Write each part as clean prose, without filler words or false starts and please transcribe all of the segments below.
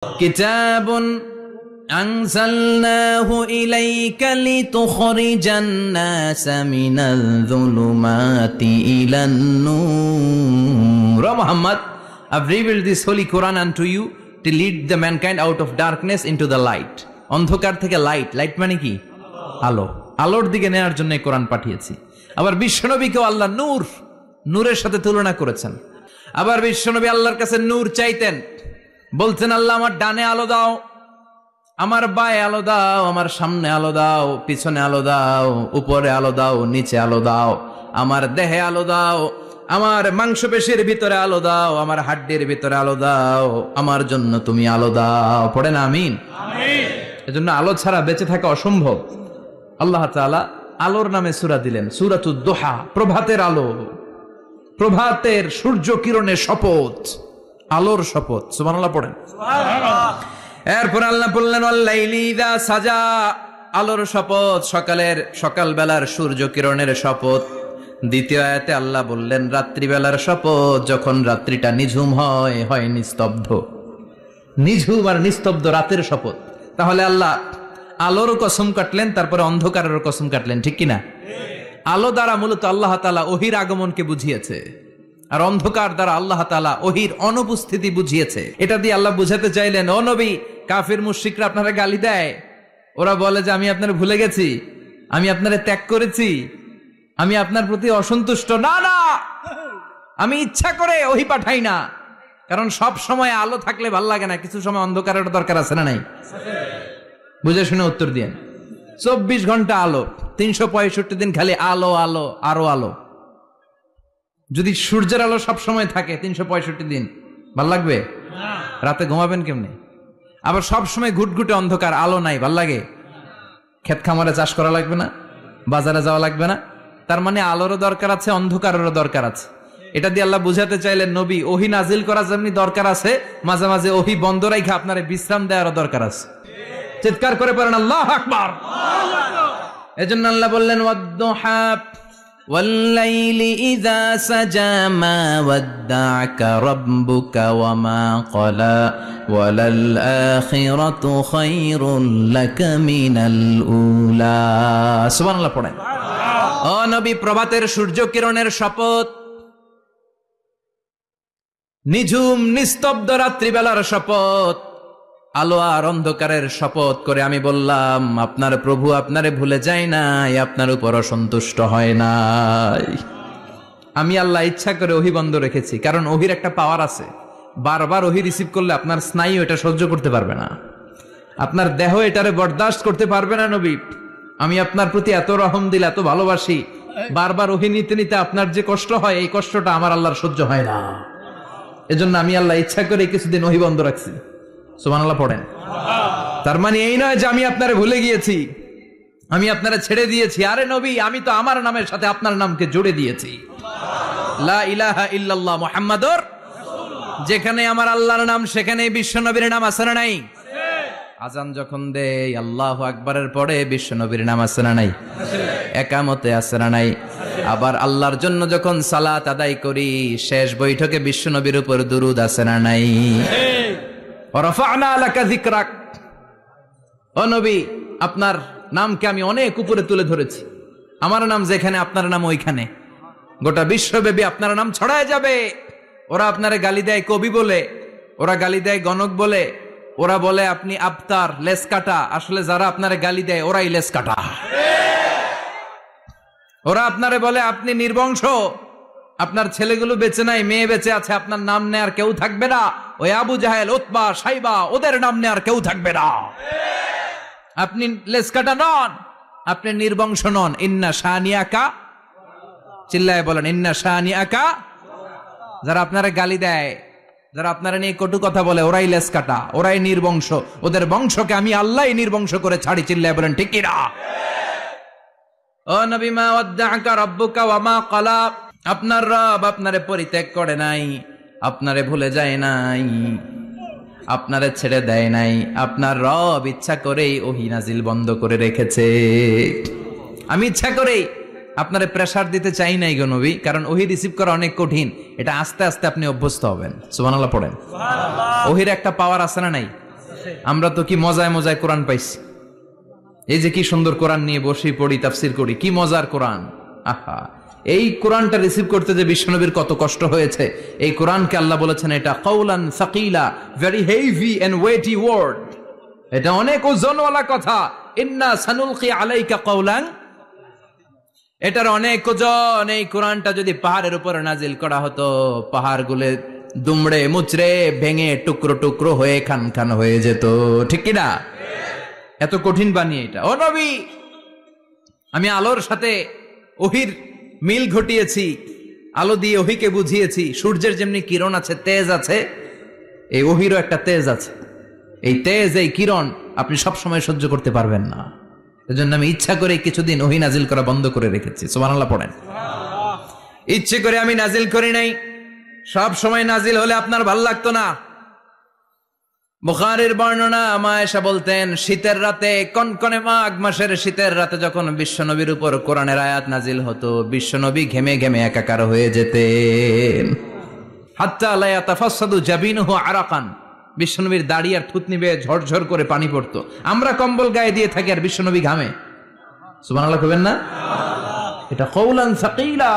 কিতাবুন আনজালনাহু ইলাইকা লিতুখরিজান নাসা মিনাল যুলুমাতি ইলান নূর। O Muhammad, I've revealed this holy Quran unto you to lead the mankind out of darkness into the light. অন্ধকার থেকে light, light মানে কি? আলো, আলোর দিকে নেয়ার জন্য এই কোরআন পাঠিয়েছি। আবার বিশ্বনবীকেও আল্লাহ নূর, নূরের সাথে তুলনা করেছেন। আবার বিশ্বনবী আল্লাহর কাছে নূর চাইতেন, বলতেন আল্লাহ আমার ডানে আলো দাও, আমার বায়ে আলো দাও, আমার সামনে আলো দাও, পিছনে আলো দাও, উপরে আলো দাও, নিচে আলো দাও, আমার দেহে আলো দাও, আমার মাংসপেশির ভিতরে আলো দাও, আমার হাড্ডির ভিতরে আলো দাও, আমার জন্য তুমি আলো দাও। পড়েন আমিন। এজন্য আলো ছাড়া বেঁচে থাকা অসম্ভব। আল্লাহ তাআলা আলোর নামে সূরা দিলেন, সূরাতুদ দুহা, প্রভাতের আলো, প্রভাতের সূর্য কিরণের শপথ, আলোর শপথ। সুবহানাল্লাহ পড়েন। এরপর আল্লাহ বললেন ওয়াল্লাইলি ইযা সাজা, আলোর শপথ, সকালবেলার সূর্য কিরণের শপথ। দ্বিতীয় আয়াতে আল্লাহ বললেন রাত্রিবেলার শপথ, যখন রাত্রিটা নিঝুম হয় নিস্তব্ধ, নিঝুম আর নিস্তব্ধ রাতের শপথ। তাহলে আল্লাহ আলোর কসম কাটলেন, তারপরে অন্ধকারের কসম কাটলেন, ঠিক কিনা? আলো দ্বারা মূলত আল্লাহ তাআলা ওহির আগমনকে বুঝিয়েছে, আর অন্ধকার দ্বারা আল্লাহ তাআলা ওহির অনুপস্থিতি বুঝিয়েছে। এটা দিয়ে আল্লাহ বুঝাতে চাইলেন, ও নবী, কাফির মুশরিকরা আপনারা গালি দেয়, ওরা বলে যে আমি আপনার ভুলে গেছি, আমি আপনারে ত্যাগ করেছি, আমি আপনার প্রতি অসন্তুষ্ট। না না, আমি ইচ্ছা করে ওহি পাঠাই না, কারণ সব সময় আলো থাকলে ভাল লাগে না, কিছু সময় অন্ধকারের দরকার আছে না নাই? বুঝে শুনে উত্তর দিয়েন। 24 ঘন্টা আলো, 365 দিন খালি আলো আলো আরো আলো। যদি সূর্যের আলো সব সময় থাকে 365 দিন, ভাল লাগবে? রাতে ঘুমাবেন কেমনে? আবার সব সময় ঘুটঘুটে অন্ধকার, আলো নাই, ভাল লাগে? ক্ষেত খামারে চাষ করা লাগবে না, বাজারে যাওয়া লাগবে না। তার মানে আলোরও দরকার আছে, অন্ধকারেরও দরকার আছে। এটা দিয়ে আল্লাহ বুঝাতে চাইলেন, নবী, ওহি নাজিল করা যেমনি দরকার আছে, মাঝে মাঝে ওহি বন্ধ রাখা আপনারে বিশ্রাম দেওয়ারও দরকার আছে। চিৎকার করে পড়েন আল্লাহু আকবার। এজন্য আল্লাহ বললেন ওয়াদ-দুহা ওয়াল-লাইলি ইযা সাজা মা ওয়াদ্দা'কা রাব্বুকা ওয়া মা ক্বালা ওয়ালাল আখিরাতু খায়রুল লাকা মিনাল উলা। সুবহানাল্লাহ পড়েন। ও নবী, প্রভাতের সূর্য কিরণের শপথ, নিঝুম নিস্তব্ধ রাত্রিবেলার শপথ, আলো আর অন্ধকারের শপথ করে আমি বললাম আপনার প্রভু আপনারে ভুলে যায় নাই, আপনার উপর অসন্তুষ্ট হয় নাই। আমি আল্লাহ ইচ্ছা করে ওহি বন্ধ রেখেছি, কারণ ওহির একটা পাওয়ার আছে, বারবার ওহি রিসিভ করলে আপনার স্নায়ু এটা সহ্য করতে পারবে না, আপনার দেহ এটারে বরদাস্ত করতে পারবে না। নবী, আমি আপনার প্রতি এত রহম দিল, এত ভালোবাসি, বারবার ওহি নিতে নিতে আপনার যে কষ্ট হয়, এই কষ্টটা আমার আল্লাহর সহ্য হয় না। এজন্য আমি আল্লাহ ইচ্ছা করে কিছুদিন ওহি বন্ধ রাখছি। সুবহানাল্লাহ পড়েন। তার মানে এই নয় যে আমি আপনারে ভুলে গিয়েছি, আমি আপনারে ছেড়ে দিয়েছি। আরে নবী, আমি তো আমার নামের সাথে আপনার নামকে জুড়ে দিয়েছি, লা ইলাহা ইল্লাল্লাহ মুহাম্মাদুর রাসূলুল্লাহ। যেখানে আমার আল্লাহর নাম, সেখানে বিশ্ব নবীর নাম আছে না নাই? আজান যখন দেই আল্লাহু আকবারের পরে বিশ্ব নবীর নাম আছে না নাই? একামতে আছে না নাই? আবার আল্লাহর জন্য যখন সালাত আদায় করি, শেষ বৈঠকে বিশ্ব নবীর উপর দুরূদ আছে না নাই? রাফা'না লাকা যিকরাক। ও নবী, আপনার নামকে আমি অনেক উপরে তুলে ধরেছি। আমার নাম যেখানে, আপনার নাম ওইখানে, গোটা বিশ্বব্যাপী আপনার নাম ছড়ায় যাবে। ওরা আপনারে গালি দেয় কবি বলে, ওরা গালি দেয় গণক বলে, ওরা বলে আপনি আবতার, লেস কাটা। আসলে যারা আপনারে গালি দেয় ওরাই লেস কাটা। ওরা আপনারে বলে আপনি নির্বংশ, আপনার ছেলেগুলো বেঁচে নাই, মেয়ে বেঁচে আছে, আপনার নাম নেয়ার কেউ থাকবে না। ওই আবু জাহেল, উতবা, সাইবা, ওদের নাম নেয়ার কেউ থাকবে না। আপনি লেসকাটা নন, আপনি নির্বংশ নন। ইন্না শানিয়াকা, চিল্লায় বলেন ইন্না শানিয়াকা। যারা আপনারা গালি দেয়, যারা আপনারা নিয়ে কটু কথা বলে, ওরাই লেসকাটা, ওরাই নির্বংশ। ওদের বংশকে আমি আল্লাহই নির্বংশ করে ছাড়ি। চিল্লায় বলেন ঠিক কিনা? ও নবী, মা ওয়াদ্দা'কা রাব্বুকা ওয়া মা ক্বালা, আপনার রব আপনারে পরিত্যাগ করে নাই, আপনারে ভুলে যায় নাই, আপনারে ছেড়ে দেয় নাই। আপনার রব ইচ্ছা করেই ওহি নাজিল বন্ধ করে রেখেছে। আমি ইচ্ছা করেই আপনারে প্রেসার দিতে চাই নাই গো নবী, কারণ ওহি রিসিভ করা অনেক কঠিন। এটা আস্তে আস্তে আপনি অভ্যস্ত হবেন। সুবহানাল্লাহ পড়েন। ওহির একটা পাওয়ার আছে না নাই? আমরা তো কি মজায় মজায় কোরআন পাইছি। এই যে কি সুন্দর কোরআন নিয়ে বসে পড়ি, তাফসির করি, কি মজার কোরআন। আহা, এই কোরআনটা রিসিভ করতে যে বিশ্বনবীর কত কষ্ট হয়েছে। এই কোরআনকে আল্লাহ বলেছেন এটা কাউলান সাকিলা, very heavy and weighty word, এটা অনেক ওজনওয়ালা কথা। ইন্না সানুলকি আলাইকা কাউলান, এটার অনেক ওজন। এই কোরআনটা যদি পাহাড়ের উপরে নাজিল করা হতো, পাহাড়গুলো দুমড়ে মুচড়ে ভেঙে টুকরো টুকরো হয়ে খান খান হয়ে যেত, ঠিক কিনা? এত কঠিন বানিয়ে এটা। ও নবী, আমি আলোর সাথে ওহির মিল ঘটিয়েছি, আলো দিয়ে ওহিকে বুঝিয়েছি। সূর্যের যেমনি কিরণ আছে, তেজ আছে, এই ওহিরও একটা তেজ আছে। এই তেজ, এই কিরণ আপনি সব সময় সহ্য করতে পারবেন না। এজন্য আমি ইচ্ছা করে কিছুদিন ওহি নাজিল করা বন্ধ করে রেখেছি। সুবহানাল্লাহ পড়েন। ইচ্ছে করে আমি নাজিল করি নাই। সব সময় নাজিল হলে আপনার ভাল লাগতো না। বুখারীর বর্ণনা, মা আয়েশা বলতেন শীতের রাতে, কনকনে মাঘ মাসের শীতের রাতে যখন বিশ্বনবীর উপর কোরআনের আয়াত নাজিল হতো, বিশ্বনবী ঘেমে ঘেমে একাকার হয়ে যেতেন। হাত্তা লা ইয়াতাফাসসাদু জাবিনুহু আরাকান, বিশ্বনবীর দাড়ি আর থুতনি বেয়ে ঝরঝর করে পানি পড়তো। আমরা কম্বল গায়ে দিয়ে থাকি আর বিশ্বনবী ঘামে। সুবহানাল্লাহ কইবেন না? এটা কাউলান সাকিলা,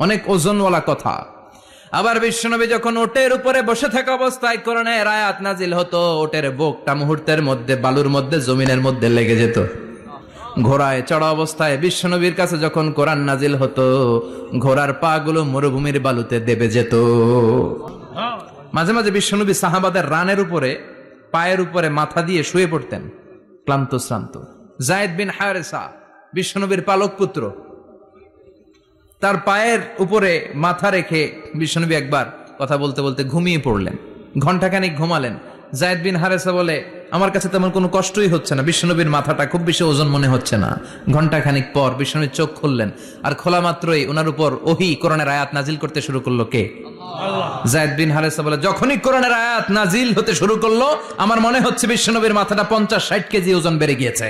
অনেক ওজনওয়ালা কথা। আবার বিশ্বনবী যখন ওটের উপরে বসে থাকা অবস্থায় কোরআনের আয়াত নাজিল হতো, ওটের বুকটা মুহূর্তের মধ্যে বালুর মধ্যে, জমিনের মধ্যে লেগে যেত। ঘোড়ায় চড়া অবস্থায় বিশ্বনবীর কাছে যখন কোরআন নাজিল হতো, ঘোড়ার পা গুলো মরুভূমির বালুতে দেবে যেত। মাঝে মাঝে বিশ্বনবী সাহাবাদের রানের উপরে, পায়ের উপরে মাথা দিয়ে শুয়ে পড়তেন, ক্লান্ত শ্রান্ত। যায়েদ বিন হারেসা, বিশ্বনবীর পালক পুত্র, তার পায়ের উপরে মাথা রেখে বিশ্বনবী একবার কথা বলতে বলতে ঘুমিয়ে পড়লেন। ঘন্টাখানিক ঘুমালেন। যায়েদ বিন হারেসা বলে, আমার কাছে তেমন কোনো কষ্টই হচ্ছে না, বিশ্বনবীর মাথাটা খুব বেশি ওজন মনে হচ্ছে না। ঘন্টাখানিক পর বিশ্বনবীর চোখ খুললেন, আর খোলা মাত্রই ওনার উপর ওহী কোরআনের আয়াত নাজিল করতে শুরু করলো। কে? যায়েদ বিন হারেসা বলে, যখনই কোরআনের আয়াত নাজিল হতে শুরু করলো, আমার মনে হচ্ছে বিশ্বনবীর মাথাটা 50-60 কেজি ওজন বেড়ে গিয়েছে।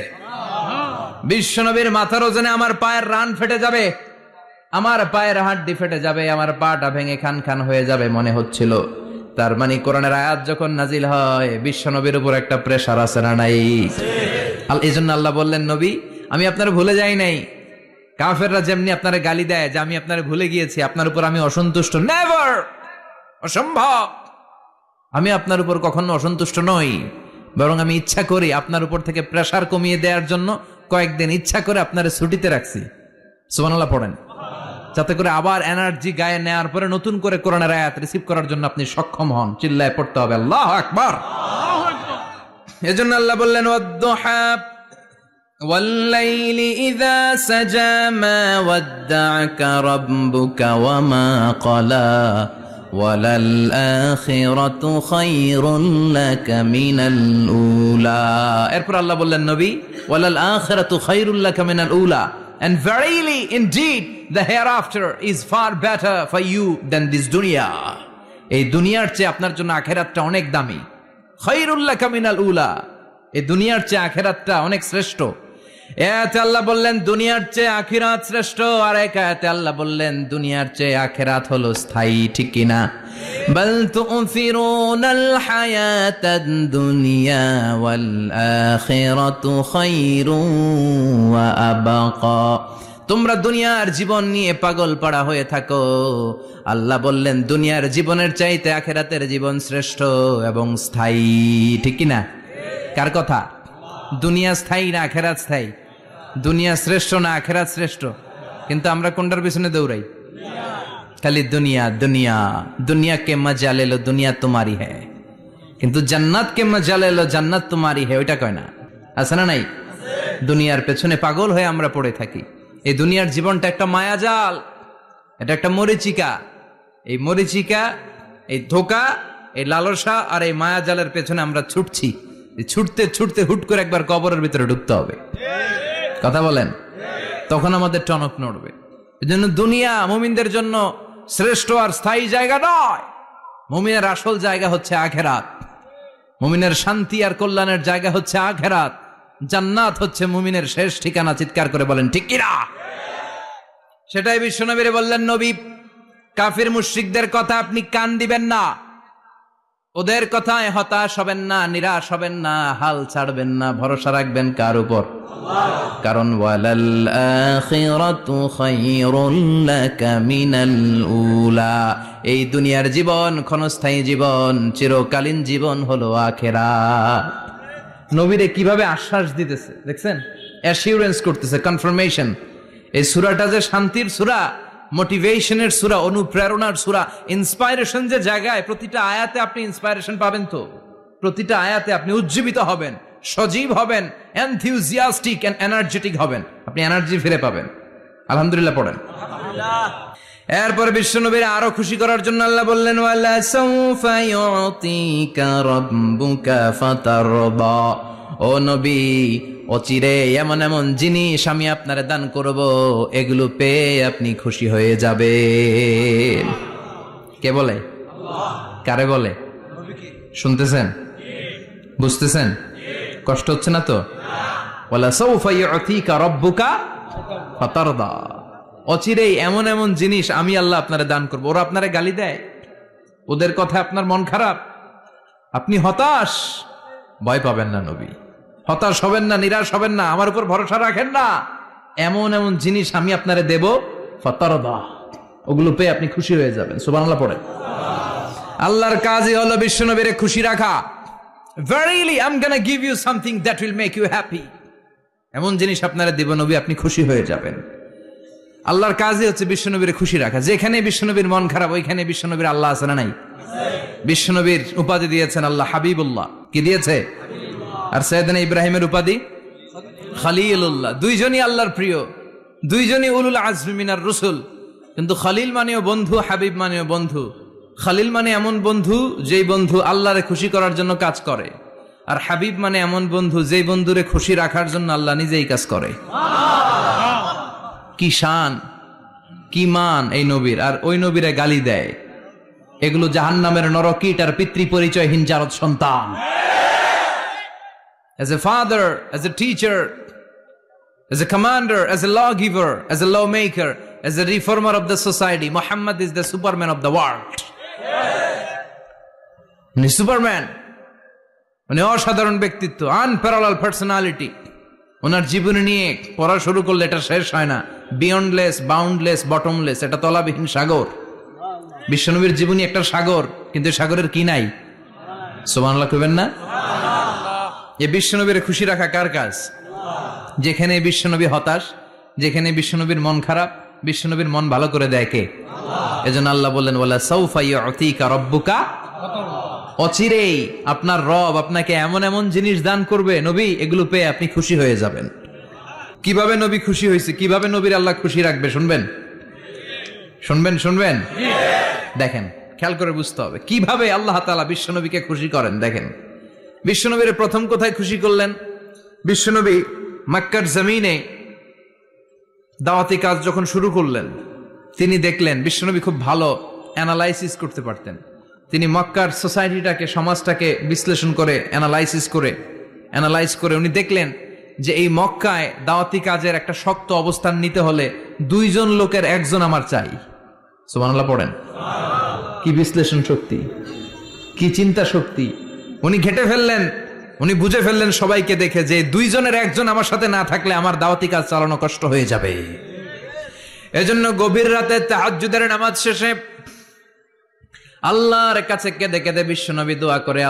বিশ্বনবীর মাথার ওজনে আমার পায়ের রান ফেটে যাবে, আমার পায়ের হাড্ডি ফেটে যাবে, আমার পাটা ভেঙে খান খান হয়ে যাবে মনে হচ্ছিল। তার মানে কোরআনের আয়াত যখন নাজিল হয়, বিশ্বনবীর উপর একটা প্রেসার আছে না নাই? এই জন্য আল্লাহ বললেন, নবী আমি আপনার ভুলে যাই নাই। কাফেররা যেমনি আপনারে গালি দেয় যে আমি আপনারে ভুলে গিয়েছি, আপনার উপর আমি অসন্তুষ্ট, নেভার, অসম্ভব। আমি আপনার উপর কখনো অসন্তুষ্ট নই, বরং আমি ইচ্ছা করি আপনার উপর থেকে প্রেসার কমিয়ে দেওয়ার জন্য কয়েকদিন ইচ্ছা করে আপনারে ছুটিতে রাখছি। সুবহানাল্লাহ পড়েন, যাতে করে আবার এনার্জি গায়ে নেওয়ার পরে নতুন করে কোরআনের আয়াত রিসিভ করার জন্য আপনি সক্ষম হন। চিল্লায় পড়তে হবে আল্লাহু আকবার। এজন্য আল্লাহ বললেন, ওয়াদ-দুহা ওয়াল-লাইলি ইযা সাজা মা ওয়াদ্দা'আকা রাব্বুকা ওয়া মা ক্বালা ওয়ালাল আখিরাতু খায়রুল লাকা মিনাল উলা। এরপর আল্লাহ বললেন, নবী ওয়ালাল আখিরাতু খায়রুল লাকা মিনাল উলা, and verily indeed the hereafter is far better for you than this dunya. এই দুনিয়ার চেয়ে আপনার জন্য আখিরাতটা অনেক দামি। খায়রুল লাকা মিনাল উলা, এই দুনিয়ার চেয়ে আখিরাতটা অনেক শ্রেষ্ঠ। এতে আল্লাহ বললেন দুনিয়ার চেয়ে আখিরাত শ্রেষ্ঠ, আর এক আয়াতে আল্লাহ বললেন দুনিয়ার চেয়ে আখিরাত হলো স্থায়ী, ঠিক কিনা? বাল তুফিরুনাল হায়াতাদ দুনিয়া ওয়াল আখিরাতু খায়রুন ওয়া আবকা। তোমরা দুনিয়ার জীবন নিয়ে পাগল পাড়া হয়ে থাকো, আল্লাহ বললেন দুনিয়ার জীবনের চাইতে আখিরাতের জীবন শ্রেষ্ঠ এবং স্থায়ী, ঠিক কিনা? কার কথা? দুনিয়া স্থায়ী না আখিরাত স্থায়ী? দুনিয়া শ্রেষ্ঠ না আখিরাত শ্রেষ্ঠ? কিন্তু আমরা কোনটার পিছনে দৌড়াই? খালি দুনিয়া দুনিয়া। দুনিয়া কে মজা লে লো, দুনিয়া তোমারি হ্যায়, কিন্তু জান্নাত কে মজা লে লো, জান্নাত তোমারি হ্যায়, ওইটা কয় না? আছে না নাই? দুনিয়ার পেছনে পাগল হয়ে আমরা পড়ে থাকি। এই দুনিয়ার জীবনটা একটা মায়াজাল, এটা একটা মরিচিকা। এই মরিচিকা, এই ধোঁকা, এই লালসা আর এই মায়াজালের পেছনে আমরা ছুটছি। ছুটতে ছুটতে হুট করে একবার কবরের ভিতরে ঢুকতে হবে। কথা বলেন, তখন আমাদের টনক নড়বে। এজন্য দুনিয়া মুমিনদের জন্য শ্রেষ্ঠ আর স্থায়ী জায়গা নয়। মুমিনের আসল জায়গা হচ্ছে আখিরাত। মুমিনের শান্তি আর কল্যাণের জায়গা হচ্ছে আখিরাত। জান্নাত হচ্ছে মুমিনের শেষ ঠিকানা। চিৎকার করে বলেন ঠিক কিনা? সেটাই বিশ্বনবীরে বললেন, নবী কাফির মুশরিকদের কথা আপনি কান দিবেন না। ওদের কথায় হতাশ হবেন না, নিরাশ হবেন না, হাল ছাড়বেন না, ভরসা রাখবেন কার উপর? কারণ ওয়ালাল আখিরাতু খায়রুল লাকা মিনাল উলা, এই দুনিয়ার জীবন ক্ষণস্থায়ী জীবন, চিরকালীন জীবন হলো আখিরাত। নবীরে কিভাবে আশ্বাস দিতেছে দেখছেন, অ্যাসিউরেন্স করতেছে, কনফার্মেশন। এই সূরাটা যে শান্তির সূরা, মোটিভেশনের সূরা, অনুপ্রেরণার সূরা, ইন্সপাইরেশন যে জায়গায়, প্রতিটা আয়াতে আপনি ইন্সপাইরেশন পাবেন। তো প্রতিটা আয়াতে আপনি উজ্জীবিত হবেন, সজীব হবেন, এনথিউজিয়াস্টিক এন্ড এনার্জেটিক হবেন, আপনি এনার্জি ফিরে পাবেন। আলহামদুলিল্লাহ পড়েন। এরপরে বিশ্বনবীর আরো খুশি করার জন্য আল্লাহ বললেন, ওয়ালা সাউফা ইউতিকা রাব্বুকা ফাতারদা, ও নবী অচিরে এমন এমন জিনিস আমি আপনারে দান করব, এগুলো পেয়ে আপনি খুশি হয়ে যাবেন। কে বলে? কারে বলে? শুনতেছেন? বুঝতেছেন? কষ্ট হচ্ছে না তো? ওয়ালা সাউফা ইউতিকা রাব্বুকা ফাতারদা, অচিরেই এমন এমন জিনিস আমি আল্লাহ আপনারে দান করবো। ওরা আপনারে গালি দেয়, ওদের কথা আপনার মন খারাপ, আপনি হতাশ, ভয় পাবেন না নবী, হতাশ হবেন না, নিরাশ হবেন না, আমার উপর ভরসা রাখেন না। এমন এমন জিনিস আমি আপনারে দেব, ফাতারদা, ওগুলো পেয়ে আপনি খুশি হয়ে যাবেন। সুবহানাল্লাহ পড়েন। আল্লাহর কাজই হলো বিশ্বনবীরে খুশি রাখা। Verily I'm gonna give you something that will make you happy, এমন জিনিস আপনারা দেব নবী, আপনি খুশি হয়ে যাবেন। আল্লাহর কাজই হচ্ছে বিশ্বনবীর খুশি রাখা। যেখানে বিশ্বনবীর মন খারাপ, ওইখানে বিশ্বনবীর আল্লাহ আছে না নাই? বিশ্বনবীর উপাধি দিয়েছেন আল্লাহ হাবিবুল্লাহ। কি দিয়েছে? আর সাইয়েদনা ইব্রাহিমের উপাধি খলিলুল্লাহ। দুইজনই আল্লাহর প্রিয়, দুইজনই উলুল আজমি মিনার রসুল। কিন্তু খলিল মানেও বন্ধু, হাবিব মানেও বন্ধু। খলিল মানে এমন বন্ধু যেই বন্ধু আল্লাহরে খুশি করার জন্য কাজ করে, আর হাবিব মানে এমন বন্ধু যেই বন্ধুরে খুশি রাখার জন্য আল্লাহ নিজেই কাজ করে। কি শান, কি মান এই নবীর, আর ওই নবীরে গালি দেয়। এগুলো জাহান্নামের নরকীট আর পিতৃ পরিচয়হীন জারদ সন্তান। As a father, as a teacher, as a commander, as a lawgiver, as a lawmaker, as a reformer of the society, Muhammad is the superman of the world. উনি সুপারম্যান, উনি অসাধারণ ব্যক্তিত্ব, আনপ্যারালাল পার্সোনালিটি। ওনার জীবনী নিয়ে পড়া শুরু করলে এটা শেষ হয় না। বিয়ন্ডলেস, বাউন্ডলেস, বটমলেস, এটা তলাবিহীন সাগর। বিশ্বনবীর জীবনী একটা সাগর, কিন্তু সাগরের কি নাই? সুবহানাল্লাহ কইবেন না? এই বিশ্বনবীর খুশি রাখা কার কাজ? যেখানে বিশ্বনবী হতাশ, যেখানে বিশ্বনবীর মন খারাপ, বিশ্বনবীর মন ভালো করে দেয় কে? এজন্য আল্লাহ বললেন, ওয়ালা সাউফা ইউতিকা রাব্বুকা, অচিরেই আপনার রব আপনাকে এমন এমন জিনিস দান করবে নবী, এগুলো পেয়ে আপনি খুশি হয়ে যাবেন। কিভাবে নবী খুশি হয়েছে, কিভাবে নবীর আল্লাহ খুশি রাখবে শুনবেন? শুনবেন? শুনবেন? দেখেন, খেয়াল করে বুঝতে হবে কিভাবে আল্লাহ তাআলা বিশ্বনবীকে খুশি করেন। দেখেন, বিশ্বনবীর প্রথম কোথায় খুশি করলেন? বিশ্বনবী মক্কার জমিনে দাওয়াতি কাজ যখন শুরু করলেন, তিনি দেখলেন বিশ্বনবী খুব ভালো অ্যানালাইসিস করতে পারতেন। তিনি মক্কার সোসাইটিটাকে, সমাজটাকে বিশ্লেষণ করে অ্যানালাইজ করে উনি দেখলেন যে এই মক্কায় দাওয়াতি কাজের একটা শক্ত অবস্থান নিতে হলে দুইজন লোকের একজন আমার চাই। সুবহানাল্লাহ পড়েন। কি বিশ্লেষণ শক্তি, কি চিন্তা শক্তি! উনি ঘেটে ফেললেন, উনি বুঝে ফেললেন সবাইকে দেখে যে দুইজনের একজন আমার সাথে না থাকলে আমার দাওয়াতি কাজ চালানো কষ্ট হয়ে যাবে। এজন্য গভীর রাতে তাহাজ্জুদের নামাজ শেষে আল্লাহর কাছে কেঁদে কেঁদে বিশ্বনবী দোয়া করে,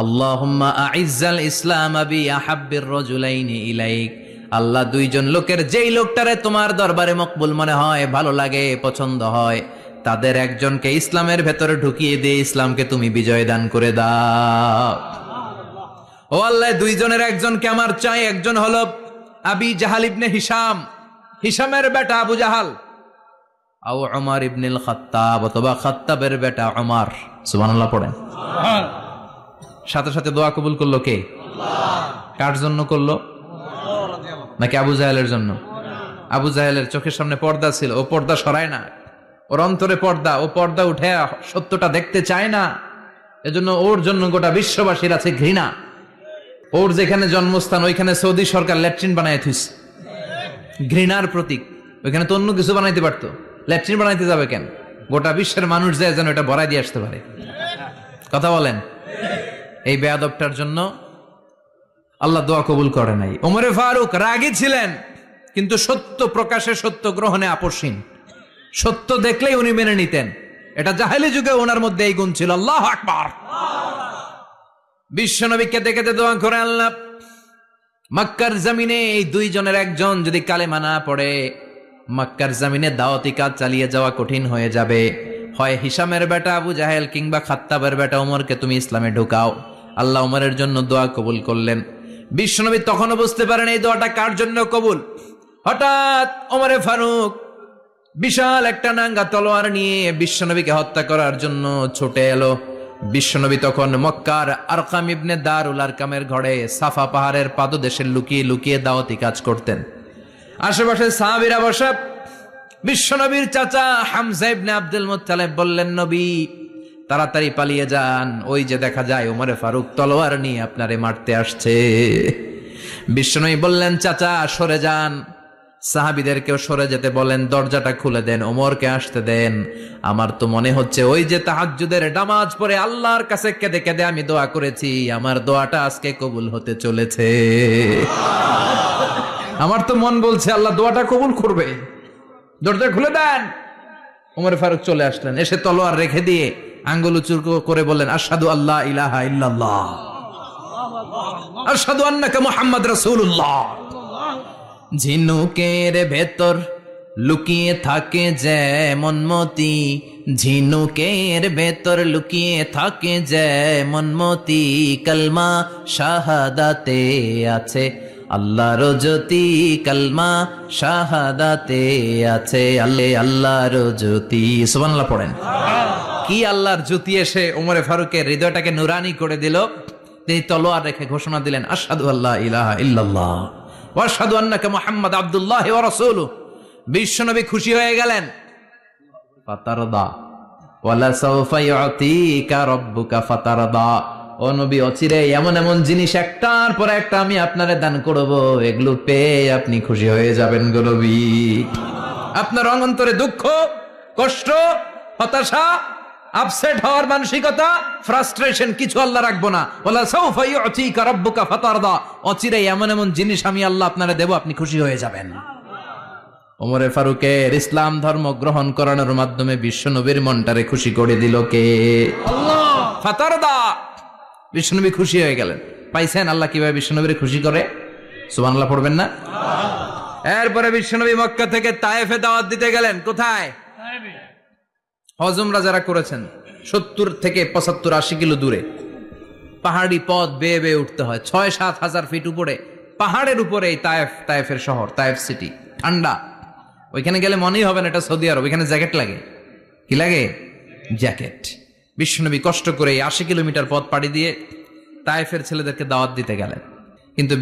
আল্লাহুম্মা আইজ্জাল ইসলাম বি আহাব্বির রাজুলাইনি ইলাইক। আল্লাহ, দুইজন লোকের যেই লোকটারে তোমার দরবারে মকবুল মনে হয়, ভালো লাগে, পছন্দ হয়, তাদের একজনকে ইসলামের ভেতরে ঢুকিয়ে দিয়ে ইসলামকে তুমি বিজয় দান করে দাও। ও আল্লাহ, দুইজনের একজনকে আমার চাই। একজন হলো আবি জাহাল ইবনে হিশাম, হিশামের বেটা আবু জাহাল, আও উমর ইবনুল খাত্তাব, অথবা খাত্তাবের বেটা উমর। সুবহানাল্লাহ পড়েন। সাথে সাথে দোয়া কবুল করলো কে? আল্লাহ। কার জন্য করলো? নাকি আবু জাহেলের জন্য? আবু জাহেলের চোখের সামনে পর্দা ছিল, ও পর্দা সরায় না। ওর অন্তরে পর্দা, ও পর্দা উঠে সত্যটা দেখতে চায় না। এজন্য ওর জন্য গোটা বিশ্ববাসীর আছে ঘৃণা। ওর যেখানে জন্মস্থান, ওইখানে সৌদি সরকার ল্যাট্রিন বানায় থুইছে, ঘৃণার প্রতীক। ওইখানে তো অন্য কিছু বানাইতে পারতো, ল্যাট্রিন বানাইতে যাবে কেন? গোটা বিশ্বের মানুষ যায় যেন এটা ভরাই দিয়ে আসতে পারে। কথা বলেন। এই বেয়াদবটার জন্য আল্লাহ দোয়া কবুল করে নাই। ওমরে ফারুক রাগী ছিলেন, কিন্তু সত্য প্রকাশে, সত্য গ্রহণে আপোষহীন। সত্য দেখলেই উনি মেনে নিতেন। এটা জাহেলি যুগে ওনার মধ্যে এই গুণ ছিল। আল্লাহু আকবার। বিশ্বনবীকে দেখে দোয়া করে আল্লাহ, মক্কার জমিনে এই দুইজনের একজন যদি কালেমা না পড়ে, মক্কার জমিনে দাওয়াতি কাজ চালিয়ে যাওয়া কঠিন হয়ে যাবে। হয় হিশামের বেটা আবু জাহেল কিংবা খাত্তাবের বেটা ওমরকে তুমি ইসলামে ঢুকাও। আল্লাহ ওমরের জন্য দোয়া কবুল করলেন। বিশ্বনবী তখনও বুঝতে পারেন এই দোয়াটা কার জন্য কবুল। হঠাৎ ওমরে ফারুক বিশাল একটা নাঙ্গা তলোয়ার নিয়ে বিশ্বনবীকে হত্যা করার জন্য ছুটে এলো। বিশ্বনবী তখন মক্কার আরকাম ইবনে দারুল আরকামের ঘরে সাফা পাহাড়ের পাদদেশে লুকিয়ে লুকিয়ে দাওয়াতি কাজ করতেন। আশেপাশে সাহাবীরা বসা। বিশ্বনবীর চাচা হামজা ইবনে আব্দুল মুত্তালিব বললেন, নবী তাড়াতাড়ি পালিয়ে যান, ওই যে দেখা যায় ওমরে ফারুক তলোয়ার নিয়ে আপনারে মারতে আসছে। বিশ্বনবী বললেন, চাচা সরে যান। সাহাবীদেরকেও সরে যেতে বলেন, দরজাটা খুলে দেন, ওমরকে আসতে দেন। আমার তো মনে হচ্ছে ওই যে তাহাজ্জুদের নামাজ পড়ে আল্লাহর কাছে কেঁদে কেঁদে আমি দোয়া করেছি, আমার দোয়াটা আজকে কবুল হতে চলেছে। আমার তো মন বলছে আল্লাহ দোয়াটা কবুল করবে। দরজা খুলে দেন। ওমর ফারুক চলে আসলেন। এসে তলোয়ার রেখে দিয়ে আঙ্গুল উঁচু করে বললেন, আশহাদু আল্লা ইলাহা ইল্লাল্লাহ, আশহাদু আন্নাকা মুহাম্মদ রাসূলুল্লাহ। ঝিনুকের ভেতর লুকিয়ে থাকে যেমন মতি, ঝিনুকের ভেতর লুকিয়ে থাকে যেমন মতি, কালমা শাহাদাতে আছে আল্লাহর জ্যোতি, কালমা শাহাদাতে আছে আল্লাহর জ্যোতি। সুবহানাল্লাহ পড়েন। কি আল্লাহর জ্যোতি এসে ওমরে ফারুকের হৃদয়টাকে নুরানি করে দিল। তিনি তলোয়ার রেখে ঘোষণা দিলেন, আশহাদু আল্লা ইলাহা ইল্লাল্লাহ ওয়া আশহাদু আন্নাকা মুহাম্মাদ আবদুল্লাহ ওয়া রাসূলুহু। বিশ্বনবী খুশি হয়ে গেলেন। ফাতারদা ওয়ালা সাওফা ইউতিকা রাব্বুকা ফাতারদা। ও নবী, অচিরে এমন এমন জিনিস একটার পর একটা আমি আপনারে দান করব, এগুলো পেয়ে আপনি খুশি হয়ে যাবেন গো নবী। আপনার অন্তরে দুঃখ, কষ্ট, হতাশা, আপসেট হওয়ার মানসিকতা, ফ্রাস্ট্রেশন কিছু আল্লাহ রাখবো না। ওয়ালা সাওফা ইউতিকা রাব্বুকা ফাতারদা। অচিরে এমন এমন জিনিস আমি আল্লাহ আপনারে দেব, আপনি খুশি হয়ে যাবেন। ওমরে ফারুকের ইসলাম ধর্ম গ্রহণ করানোর মাধ্যমে বিশ্বনবীর মনটারে খুশি করে দিল কে? আল্লাহ। ফাতারদা। বিশ্বনবী খুশি হয়ে গেলেন। পাইছেন আল্লাহ কিভাবে বিশ্বনবীর খুশি করে? সুবহানাল্লাহ পড়বেন না? এরপরে বিশ্বনবী মক্কা থেকে তায়েফে দাওয়াত দিতে গেলেন। কোথায়? হজমরা যারা করেছেন 70 থেকে 75 80 কিলো দূরে পাহাড়ি পথ বেয়ে বেয়ে উঠতে হয়। 6-7 হাজার ফিট উপরে পাহাড়ের উপরে এই তায়েফের শহর, তায়েফ সিটি। ঠান্ডা। ওইখানে গেলে মনেই হবে না এটা সৌদি আরব। এখানে জ্যাকেট লাগে। কি লাগে? জ্যাকেট। বিশ্বনবী কষ্ট করে 80 কিলোমিটার পথ পাড়ি দিয়ে তায়েফের ছেলেদেরকে দাওয়াত দিতে গেলেন। কিন্তু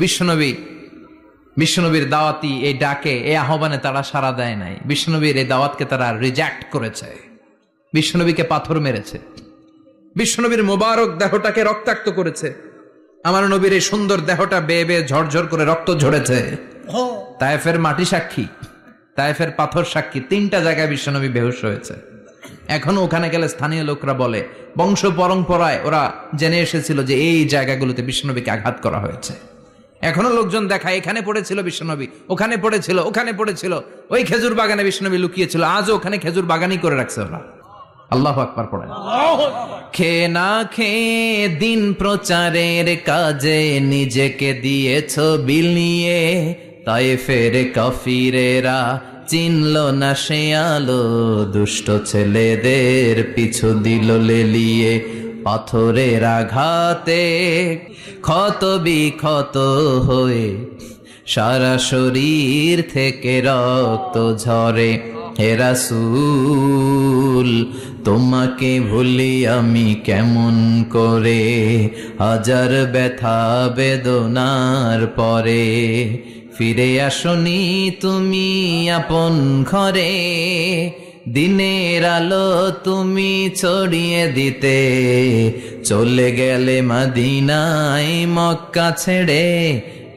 বিশ্বনবীর দাওয়াতি এই ডাকে, এই আহ্বানে তারা সাড়া দেয় নাই। বিশ্বনবীর এই দাওয়াতকে তারা রিজেক্ট করেছে। বিশ্বনবীকে পাথর মেরেছে। বিশ্বনবীর মোবারক দেহটাকে রক্তাক্ত করেছে। আমার নবীর এই সুন্দর দেহটা বেয়ে বেয়ে ঝরঝর করে রক্ত ঝরেছে। তায়েফের মাটি সাক্ষী, তায়েফের পাথর সাক্ষী। 3টা জায়গায় বিশ্বনবী বেহুশ হয়েছে। এখনো ওখানে গেলে স্থানীয় লোকরা বলে, বংশ পরম্পরায় ওরা জেনে এসেছিল যে এই জায়গাগুলোতে বিশ্বনবীকে আঘাত করা হয়েছে। এখনো লোকজন দেখায়, এখানে পড়েছিল বিশ্বনবী, ওখানে পড়েছিল, ওখানে পড়েছিল, ওই খেজুর বাগানে বিশ্বনবী লুকিয়েছিল। আজও ওখানে খেজুর বাগানই করে রাখছে ওরা। আল্লাহু আকবার পড়েন। খেয়ে না খেয়ে দিন প্রচারের কাজে নিজেকে দিয়েছ বিলিয়ে, তায়েফের কাফিরেরা চিনল না সে আলো, দুষ্ট ছেলেদের পিছু দিল লেলিয়ে। পাথরের আঘাতে ক্ষত বিক্ষত হয়ে সারা শরীর থেকে রক্ত ঝরে। হে রাসূল, তোমাকে ভুলি আমি কেমন করে, হাজার ব্যথা বেদনার পরে। ফিরে আসনি তুমি আপন ঘরে, দিনের আলো তুমি ছড়িয়ে দিতে। চলে গেলে মদিনায় মক্কা ছেড়ে।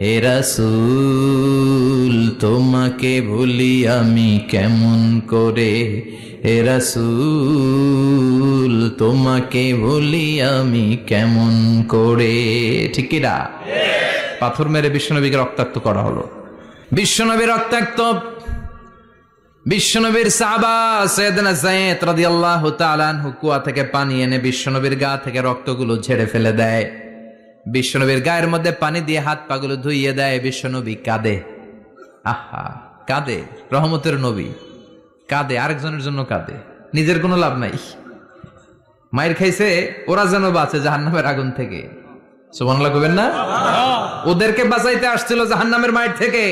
হে রাসূল, তোমাকে ভুলি আমি কেমন করে, হে রাসূল তোমাকে বলি আমি কেমন করে, ঠিক কি না? পাথর মেরে বিশ্বনবীকে রক্তাক্ত করা হলো। বিশ্বনবী রক্তাক্ত, বিশ্বনবীর সাহাবা সাইয়েদনা যায়েদ রাদিয়াল্লাহু তাআলা আনহু কুয়া থেকে পানি এনে বিশ্বনবীর গা থেকে রক্তগুলো ঝেড়ে ফেলে দেয়, বিশ্বনবীর গায়ের মধ্যে পানি দিয়ে হাত পাগুলো ধুইয়ে দেয়। বিশ্বনবী কাঁদে, আহা কাঁদে, রহমতের নবী কাঁদে, আরেকজনের জন্য কাঁদে, নিজের কোনো লাভ নাই। মায়ের খাইছে, ওরা যেন বাঁচে জাহান্নামের আগুন থেকে। সুবহানাল্লাহ কইবেন না? ওদেরকে বাঁচাইতে আসছিল জাহান্নামের মায়ের থেকে,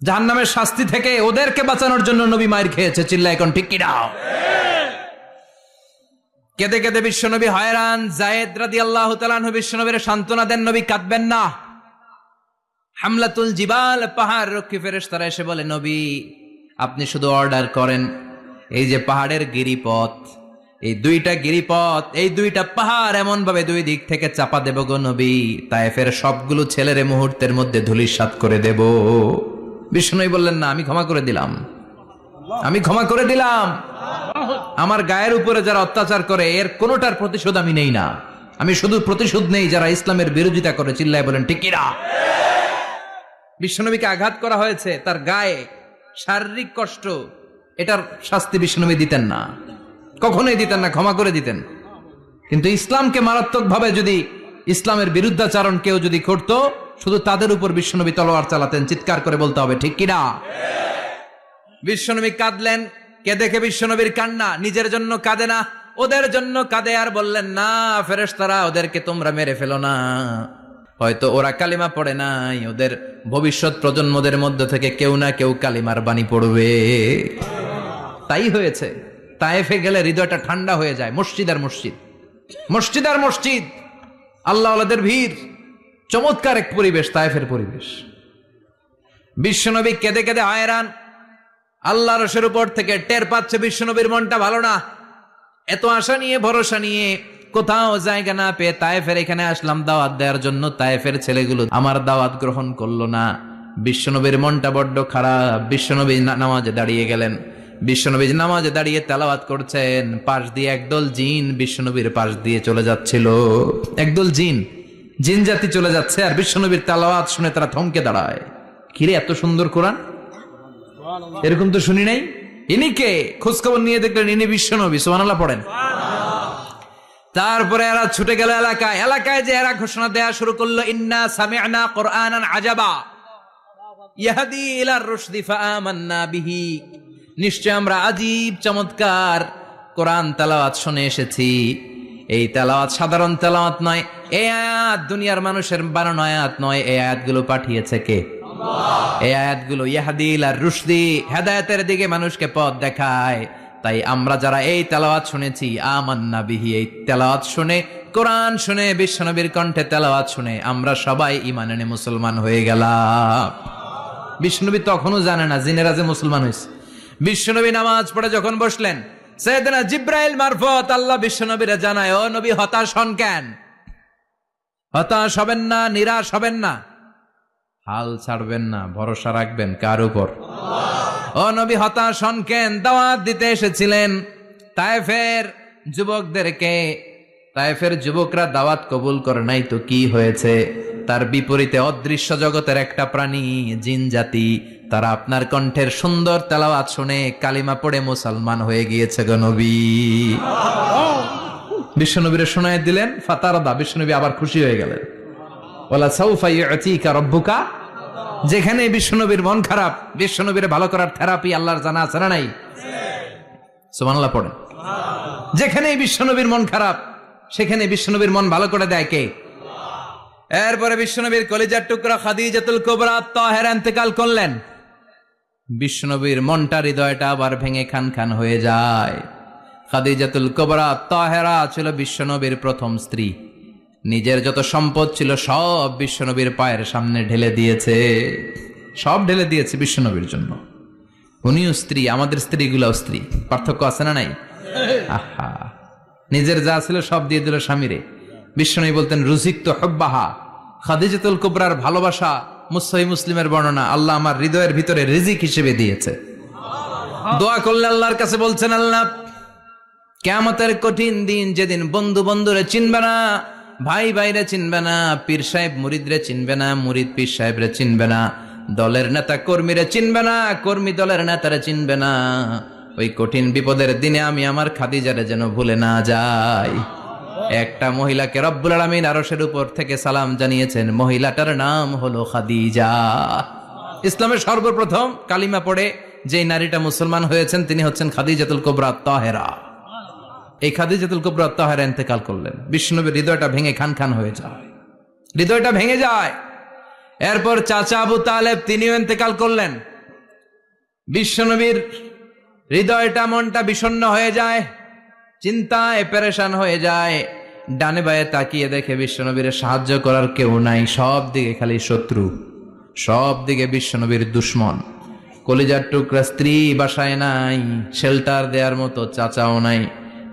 জাহান্নামের শাস্তি থেকে, ওদেরকে বাঁচানোর জন্য নবী মায়ের খেয়েছে। চিল্লায় এখন ঠিক কি না? কেঁদে কেঁদে বিশ্বনবী হয়রান। যায়েদ রাদিয়াল্লাহু তাআলা আনহু বিশ্বনবীর সান্ত্বনা দেন, নবী কাঁদবেন না। হামলাতুল জিবাল, পাহাড় রক্ষী ফেরেশতারা এসে বলে, নবী আপনি শুধু অর্ডার করেন, এই যে পাহাড়ের গিরিপথ, এই দুইটা গিরিপথ, এই দুইটা পাহাড় এমন ভাবে দুই দিক থেকে চাপা দেব গো নবী, তায়েফের সবগুলো ছেলেরে মুহূর্তের মধ্যে ধূলিসাৎ করে দেব। বিষ্ণুই বললেন, না আমি ক্ষমা করে দিলাম, আমি ক্ষমা করে দিলাম। আমার গায়ের উপরে যারা অত্যাচার করে এর কোনোটার প্রতিশোধ আমি নেই না, আমি শুধু প্রতিশোধ নেই যারা ইসলামের বিরোধিতা করে। চিল্লায় বলেন ঠিক কি না? বিশ্বনবীকে আঘাত করা হয়েছে, তার গায়ে শারীরিক কষ্ট, এটার শাস্তি বিশ্বনবী দিতেন না, কখনোই দিতেন না, ক্ষমা করে দিতেন। কিন্তু ইসলামকে মারাত্মক ভাবে যদি ইসলামের বিরুদ্ধাচরণ কেউ যদি করত, শুধু তাদের উপর বিশ্বনবী তলোয়ার চালাতেন। চিৎকার করে বলতে হবে ঠিক কিনা? বিশ্বনবী কাঁদলেন। কে দেখে বিশ্বনবীর কান্না, নিজের জন্য কাঁদে না, ওদের জন্য কাঁদে। আর বললেন, না ফেরেশতারা ওদেরকে তোমরা মেরে ফেলো না, হয়তো ওরা কালিমা পড়ে নাই, ওদের ভবিষ্যৎ প্রজন্মদের মধ্য থেকে কেউ না কেউ কালিমার বাণী পড়বে। তাই হয়েছে। তায়েফে গেলে হৃদয়টা ঠান্ডা হয়ে যায়। মসজিদ আর মসজিদ, মসজিদ আর মসজিদ, আল্লাহ ওয়ালাদের ভিড়, চমৎকার এক পরিবেশ তায়েফের পরিবেশ। বিশ্বনবী কেঁদে কেঁদে হয়রান। আল্লাহ রসের উপর থেকে টের পাচ্ছে বিশ্বনবীর মনটা ভালো না। এত আশা নিয়ে ভরসা নিয়ে কোথাও জায়গা না পেয়ে তায়েফের এখানে আসলাম দাওয়াত দেওয়ার জন্য, তায়েফের ছেলেগুলো আমার দাওয়াত গ্রহণ করলো না। বিশ্বনবীর মনটা বড্ড খারাপ। বিশ্বনবী নামাজে দাঁড়িয়ে গেলেন। বিশ্বনবী নামাজে দাঁড়িয়ে তেলাওয়াত করছেন, পাশ দিয়ে একদল জিন বিশ্বনবীর পাশ দিয়ে চলে যাচ্ছিল। একদল জিন, জিন জাতি চলে যাচ্ছে, আর বিশ্বনবীর তেলাওয়াত শুনে তারা থমকে দাঁড়ায়। কিরে এত সুন্দর কোরআন, এরকম তো শুনি নাই। ইনি কে? খোঁজখবর নিয়ে দেখলেন ইনি বিশ্বনবী। সুবহানাল্লাহ পড়েন। তারপরে এরা ছুটে গেল এলাকায়। এলাকায় যে এরা ঘোষণা দেয়া শুরু করলো, ইন্না সামি'না কুরআনান আজাবা ইয়াহদি ইলার রুশদি ফাআমান্না বিহি, নিশ্চয় আমরা আজীব চমৎকার কোরআন তেলাওয়াত শুনে এসেছি। এই তেলাওয়াত সাধারণ তেলাওয়াত নয়, এই আয়াত দুনিয়ার মানুষের বানানো আয়াত নয়, এই আয়াতগুলো পাঠিয়েছে কে? এই আয়াতগুলো ইয়াহদি ইলার রুশদি, হেদায়েতের দিকে মানুষকে পথ দেখায়। তাই আমরা যারা এই তেলাওয়াত শুনেছি, আমান্না বিহি, এই তেলাওয়াত শুনে, কোরআন শুনে, বিশ্বনবীর কণ্ঠে তেলাওয়াত শুনে আমরা সবাই ঈমান এনে মুসলমান হয়ে গেলাম। বিশ্বনবী তখনও জানে না জিনেরা যে মুসলমান হয়েছে। বিশ্বনবী নামাজ পড়ে যখন বসলেন, সাইয়েদনা জিব্রাইল মারফত আল্লাহ বিশ্বনবীরে জানায়, ও নবী হতাশ হন কেন? হতাশ হবেন না, নিরাশ হবেন না, হাল ছাড়বেন না, ভরসা রাখবেন কার উপর? ও নবী হতাশ হন কেন? দাওয়াত দিতে এসেছিলেন তায়েফের যুবকদেরকে। তায়েফের যুবকরা দাওয়াত কবুল করে নাই তো কি হয়েছে? তার বিপরীতে অদৃশ্য জগতের একটা প্রাণী, জিন জাতি, তারা আপনার কণ্ঠের সুন্দর তেলাওয়াত শুনে কালিমা পড়ে মুসলমান হয়ে গিয়েছে গো নবী। বিশ্বনবীরে শোনায় দিলেন, ফাতারদা, বিশ্বনবী আবার খুশি হয়ে গেলেন। ওয়ালা সাউফা ইউতিকা রাব্বুকা, যেখানে বিশ্বনবীর মন খারাপ, বিশ্বনবীর ভালো করার থেরাপি আল্লাহর জানা আছে না নাই? সুবহানাল্লাহ পড়েন। যেখানে বিশ্বনবীর মন খারাপ, সেখানে বিশ্বনবীর মন ভালো করে দেয় কে? এরপরে বিশ্বনবীর কলিজার টুকরা খাদিজাতুল কুবরা তাহেরা ইন্তেকাল করলেন। বিশ্বনবীর মনটা, হৃদয়টা আবার ভেঙে খান খান হয়ে যায়। খাদিজাতুল কুবরা তাহেরা ছিল বিশ্বনবীর প্রথম স্ত্রী। নিজের যত সম্পদ ছিল সব বিশ্বনবীর পায়ের সামনে ঢেলে দিয়েছে, সব ঢেলে দিয়েছে বিশ্বনবীর জন্য। উনিও স্ত্রী, আমাদের স্ত্রীগুলাও স্ত্রী, পার্থক্য আছে না নাই? আহা, নিজের যা ছিল সব দিয়ে দিল স্বামীরে। বিশ্বনবী বলতেন, রুজিকতু হুব্বাহা, খাদিজাতুল কুবরার ভালোবাসা, সহিহ মুসলিমের বর্ণনা, আল্লাহ আমার হৃদয়ের ভিতরে রিজিক হিসেবে দিয়েছে। দোয়া করলে আল্লাহর কাছে বলছেন, আল্লাহ কিয়ামতের কঠিন দিন, যেদিন বন্ধু বন্ধুরে চিনবে না, ভাই ভাইরে চিনবে না, পীর সাহেব মুরিদরে চিনবে না, মুরিদ পীর সাহেবরে চিনবে না, দলের নেতা কর্মীরে চিনবে না, কর্মী দলের নেতারে চিনবে না, ওই কঠিন বিপদের দিনে আমি আমার খাদিজারে যেন ভুলে না যাই। একটা মহিলাকে রব্বুল আলামিন আরশের উপর থেকে সালাম জানিয়েছেন, মহিলাটার নাম হলো খাদিজা। ইসলামের সর্বপ্রথম কালিমা পড়ে যে নারীটা মুসলমান হয়েছেন তিনি হচ্ছেন খাদিজাতুল কুবরা তাহেরা। এই খাদিজাতুল কুবরা তাহেরা ইন্তেকাল করলেন, বিশ্বনবীর হৃদয়টা ভেঙে খান খান হয়ে যায়, হৃদয়টা ভেঙে যায়। এরপর চাচা আবু তালেব তিনিও ইন্তেকাল করলেন, বিশ্বনবীর হৃদয়টা মনটা বিষণ্ণ হয়ে যায়, চিন্তায় পেরেশান হয়ে যায়। ডানে বায়ে তাকিয়ে দেখে বিশ্বনবীর সাহায্য করার কেউ নাই, সব দিকে খালি শত্রু, সব দিকে বিশ্বনবীর দুশ্মন। কলিজার টুকরা স্ত্রী বাসায় নাই, শেল্টার দেওয়ার মতো চাচাও নাই।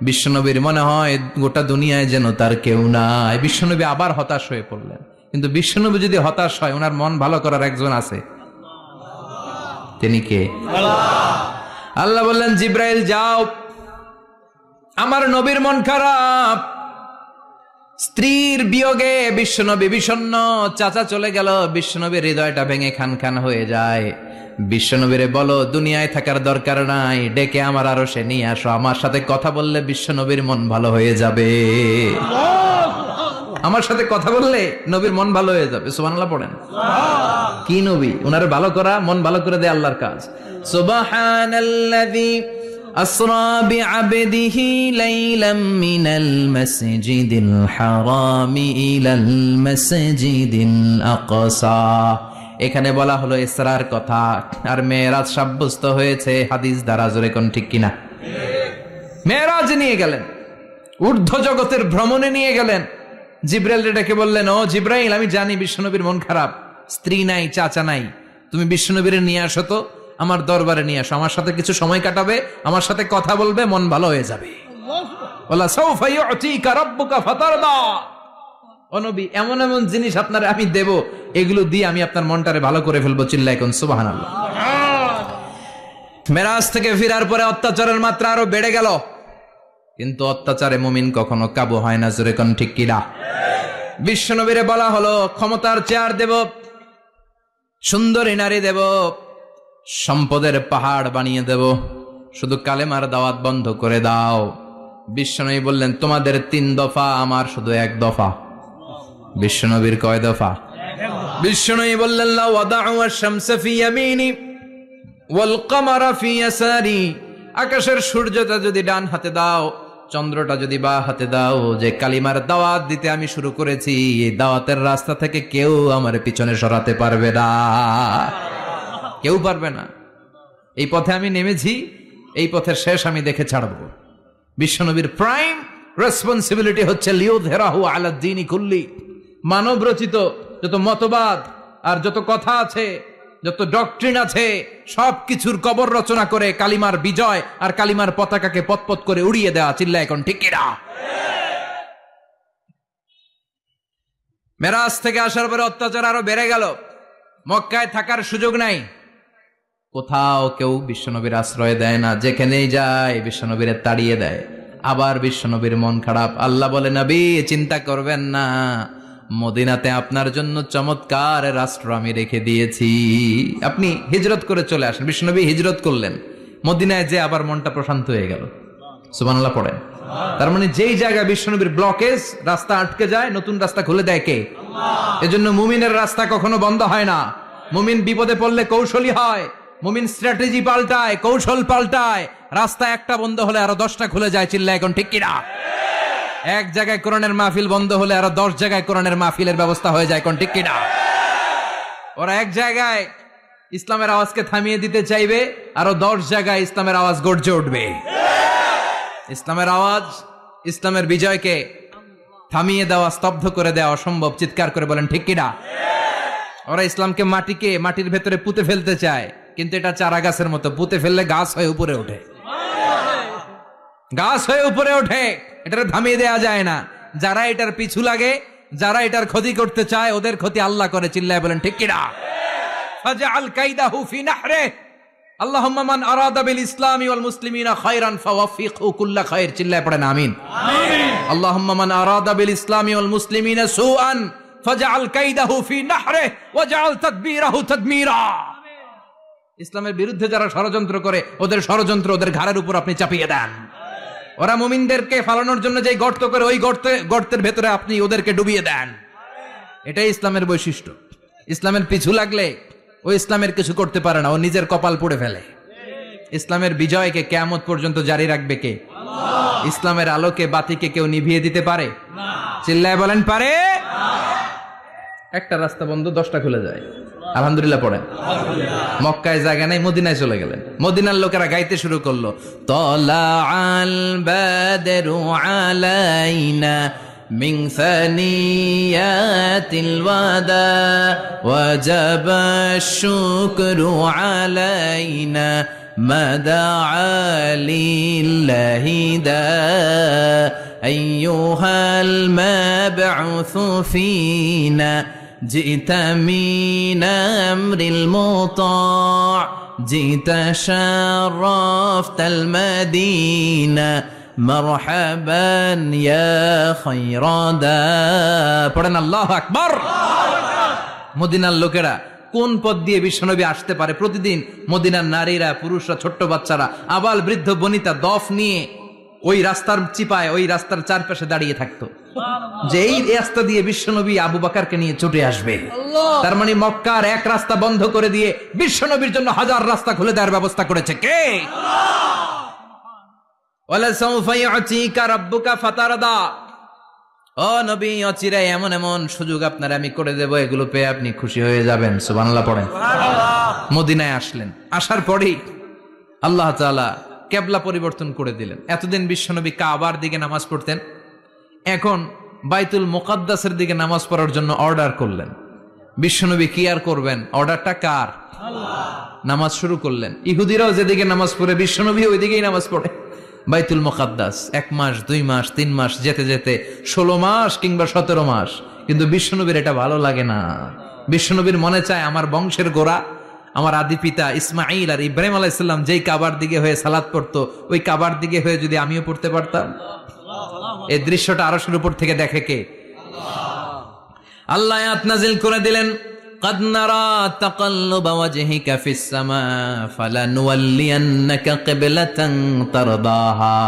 বিশ্বনবীর মনে হয় গোটা দুনিয়ায় যেন তার কেউ নাই। বিশ্বনবী আবার হতাশ হয়ে পড়লেন। কিন্তু বিশ্বনবী যদি হতাশ হয়, ওনার মন ভালো করার একজন আছে, তিনি কে? আল্লাহ বললেন, জিব্রাইল যাও, আমার নবীর মন খারাপ, স্ত্রীর বিয়োগে বিশ্বনবী বিষণ্ণ, চাচা চলে গেল, বিশ্বনবীর হৃদয়টা ভেঙে খান খান হয়ে যায়। বিশ্বনবীরে বলো দুনিয়ায় থাকার দরকার নাই, ডেকে আমার আরশে নিয়ে আসো, আমার সাথে কথা বললে বিশ্বনবীর মন ভালো হয়ে যাবে। আমার সাথে কথা বললে নবীর মন ভালো হয়ে যাবে। সুবহানাল্লাহ পড়েন। কি নবী, ওনারে ভালো করা, মন ভালো করে দেয় আল্লাহর কাজ। সুবহানাল্লাযী আসরা বিআবদিহি লাইলাম মিনাল মাসজিদিল হারামি ইলাল মাসজিদিল আকসা। এখানে বলা হলো ইসরার কথা, আর মেরাজ সাব্যস্ত হয়েছে হাদিস দ্বারা। জোরে কোন ঠিক কিনা? মেরাজ নিয়ে গেলেন, ঊর্ধ্ব জগতের ভ্রমণে নিয়ে গেলেন। জিব্রাইল ডেকে বললেন, ও জিব্রাইল, আমি জানি বিশ্বনবীর মন খারাপ, স্ত্রী নাই, চাচা নাই, তুমি বিশ্বনবীর নিয়ে আসো তো, আমার দরবারে নিয়ে আসো, আমার সাথে কিছু সময় কাটাবে, আমার সাথে কথা বলবে, মন ভালো হয়ে যাবে। ওয়ালা সাউফা ইউতিকা রাব্বুকা ফাতারদা। ও নবী, এমন এমন জিনিস আপনারে আমি দেব, এগুলো দিয়ে আমি আপনার মনটারে ভালো করে ফেলবো। চিল্লায় কোন সুবহানাল্লাহ। মেরাজ থেকে ফেরার পরে অত্যাচারের মাত্রা আরো বেড়ে গেল, কিন্তু অত্যাচারে মুমিন কখনো কাবু হয় না। জোরে কোন ঠিক কিনা? বিশ্বনবীরে বলা হলো, ক্ষমতার চেয়ার দেব, সুন্দরী নারী দেব, সম্পদের পাহাড় বানিয়ে দেব, শুধু কালেমার দাওয়াত বন্ধ করে দাও। বিশ্বনবী বললেন, তোমাদের 3 দফা, আমার শুধু 1 দফা। বিশ্বনবীর কয় দফা? বিশ্বনবী বললেন, লা ওয়াদাউ আশ-শামসা ফি ইয়ামিনি ওয়াল কমারা ফি ইয়াসারি। আকাশের সূর্যটা যদি ডান হাতে দাও, চন্দ্রটা যদি বাঁ হাতে দাও, যে কালিমার দাওয়াত দিতে আমি শুরু করেছি, এই দাওয়াতের রাস্তা থেকে কেউ আমার পিছনে সরাতে পারবে না, কেউ পারবে না। এই পথে আমি নেমেছি, এই পথের শেষ আমি দেখে ছাড়ব। বিশ্বনবীর প্রাইম রেসপন্সিবিলিটি হচ্ছে লিউযহিরাহু আলা দ্বীনি কুল্লি। মানব রচিত যত মতবাদ আর যত কথা আছে, যত ডক্ট্রিন আছে, সবকিছুর কবর রচনা করে কালিমার বিজয় আর কালিমার পতাকাকে পতপত করে উড়িয়ে দেওয়া। চিল্লা এখন ঠিক কিনা? মেরাজ থেকে আসার পরে অত্যাচার আরো বেড়ে গেল, মক্কায় থাকার সুযোগ নাই, কোথাও কেউ বিশ্বনবীর আশ্রয় দেয় না, যেখানেই যায় বিশ্বনবীরে তাড়িয়ে দেয়। আবার বিশ্বনবীর মন খারাপ। আল্লাহ বলে, নবী চিন্তা করবেন না, মদিনাতে আপনার জন্য চমৎকার রাষ্ট্র আমি রেখে দিয়েছি, আপনি হিজরত করে চলে আসেন। বিশ্বনবী হিজরত করলেন, মদিনায় যে আবার মনটা প্রশান্ত হয়ে গেল। সুবহানাল্লাহ পড়েন। তার মানে যেই জায়গায় বিশ্বনবীর ব্লকেজ, রাস্তা আটকে যায়, নতুন রাস্তা খুলে দেয় কে? এজন্য মুমিনের রাস্তা কখনো বন্ধ হয় না। মুমিন বিপদে পড়লে কৌশলী হয়, মুমিন স্ট্র্যাটেজি পাল্টায়, কৌশল পাল্টায়। রাস্তা একটা বন্ধ হলে আরো 10টা খুলে যায়। চিল্লা এখন ঠিক কিনা? এক জায়গায় কোরআনের মাহফিল বন্ধ হলে আরো 10 জায়গায় কোরআনের মাহফিলের ব্যবস্থা হয়ে যায়। কোন ঠিক কিনা? ওরা এক জায়গায় ইসলামের আওয়াজকে থামিয়ে দিতে চাইবে, আরো 10 জায়গায় ইসলামের আওয়াজ গর্জে উঠবে। ইসলামের আওয়াজ, ইসলামের বিজয়কে থামিয়ে দেওয়া, স্তব্ধ করে দেওয়া অসম্ভব। চিৎকার করে বলেন ঠিক কিনা? ওরা ইসলামকে মাটির ভেতরে পুঁতে ফেলতে চায়, কিন্তু এটা চারা গাছের মতো, পুঁতে ফেললে গাছ হয়ে উপরে ওঠে, গাছ হয়ে উপরে ওঠে, এটা থামিয়ে দেয়া যায় না। যারা এটার পিছু লাগে, যারা এটার ক্ষতি করতে চায়, ওদের ক্ষতি আল্লাহ করে। চিল্লায় বলেন ঠিক কিনা? ফাজআল কাইদাহু ফি নাহরে। আল্লাহুম্মা মান আরাদা বিল ইসলামি ওয়াল মুসলিমিনা খায়রান ফাওয়াফিকহু কুল্লা খায়র, চিল্লায় পড়েন আমিন। আমিন। আল্লাহুম্মা মান আরাদা বিল ইসলামি ওয়াল মুসলিমিনা সুআন ফাজআল কাইদাহু ফি নাহরিহি ওয়াজআল তাদবীরাহু তাদমীরা। ইসলামের বিরুদ্ধে যারা ষড়যন্ত্র করে ওদের ষড়যন্ত্র ওদের ঘাড়ের উপর আপনি চাপিয়ে দেন। ওরা মুমিনদেরকে ফালানোর জন্য যে গর্ত করে ওই গর্তের ভেতরে আপনি ওদেরকে ডুবিয়ে দেন। এটাই ইসলামের বৈশিষ্ট্য। ইসলামের পিছু লাগলে ও ইসলামের কিছু করতে পারে না, ও নিজের কপাল পুড়ে ফেলে। ইসলামের বিজয়কে কিয়ামত পর্যন্ত জারি রাখবে কে? আল্লাহ। ইসলামের আলোকে বাতিকে কেউ নিভিয়ে দিতে পারে না? চিল্লায় বলেন পারে না। একটা রাস্তা বন্ধ, 10টা খুলে যায়। আলহামদুলিল্লাহ পড়েন। মক্কায় জায়গা নাই, মদিনায় চলে গেলেন। মদিনার লোকেরা গাইতে শুরু করলো, তলা আল বাদরু আলাইনা من ثنيات الوداع وجب الشكر علينا ما دعا لله داع أيها المبعوث فينا جئت من أمر المطاع جئت شرفت المدينة মারহাবান ইয়া খায়রাদা। পড়েন আল্লাহু আকবার। মদিনার লোকেরা কোন পথ দিয়ে বিশ্বনবী আসতে পারে? প্রতিদিন মদিনার নারীরা, পুরুষরা, ছোট্ট বাচ্চারা, আবাল বৃদ্ধ বনিতা দফ নিয়ে ওই রাস্তার চিপায়, ওই রাস্তার চারপাশে দাঁড়িয়ে থাকতো যে এই রাস্তা দিয়ে বিশ্বনবী আবু বকরকে নিয়ে ছুটে আসবে। তার মানে মক্কার এক রাস্তা বন্ধ করে দিয়ে বিশ্বনবীর জন্য হাজার রাস্তা খুলে দেওয়ার ব্যবস্থা করেছে কে? ও নবী, অচিরাই এমন এমন সুযোগ আপনার আমি করে দেব, এগুলো পেয়ে আপনি খুশি হয়ে যাবেন। সুবহানাল্লাহ পড়েন। মদিনায় আসলেন, আসার পরেই আল্লাহ তাআলা কিবলা পরিবর্তন করে দিলেন। এতদিন বিশ্বনবী কাবার দিকে নামাজ পড়তেন, এখন বাইতুল মুকাদ্দাসের দিকে নামাজ পড়ার জন্য অর্ডার করলেন। বিশ্বনবী কি আর করবেন? অর্ডারটা কার? আল্লাহ। নামাজ শুরু করলেন। ইহুদিরাও যেদিকে নামাজ পড়ে বিশ্বনবী ওই দিকেই নামাজ পড়ে। বাইতুল মুকাদ্দাস 1 মাস 2 মাস 3 মাস যেতে যেতে 16 মাস কিংবা 17 মাস, কিন্তু বিশ্বনবীর এটা ভালো লাগে না। বিশ্বনবীর মনে চায় আমার বংশের গোড়া, আমার আদি পিতা ইসমাইল আর ইব্রাহিম আলাইহিস সালাম যেই কাবার দিকে হয়ে সালাত পড়তো, ওই কাবার দিকে হয়ে যদি আমিও পড়তে পারতাম। এই দৃশ্যটা আরশের উপর থেকে দেখে কে? আল্লাহ আয়াত নাযিল করে দিলেন, قد نرى تقلب وجهك في السماء فلنولينك قبلة ترضاها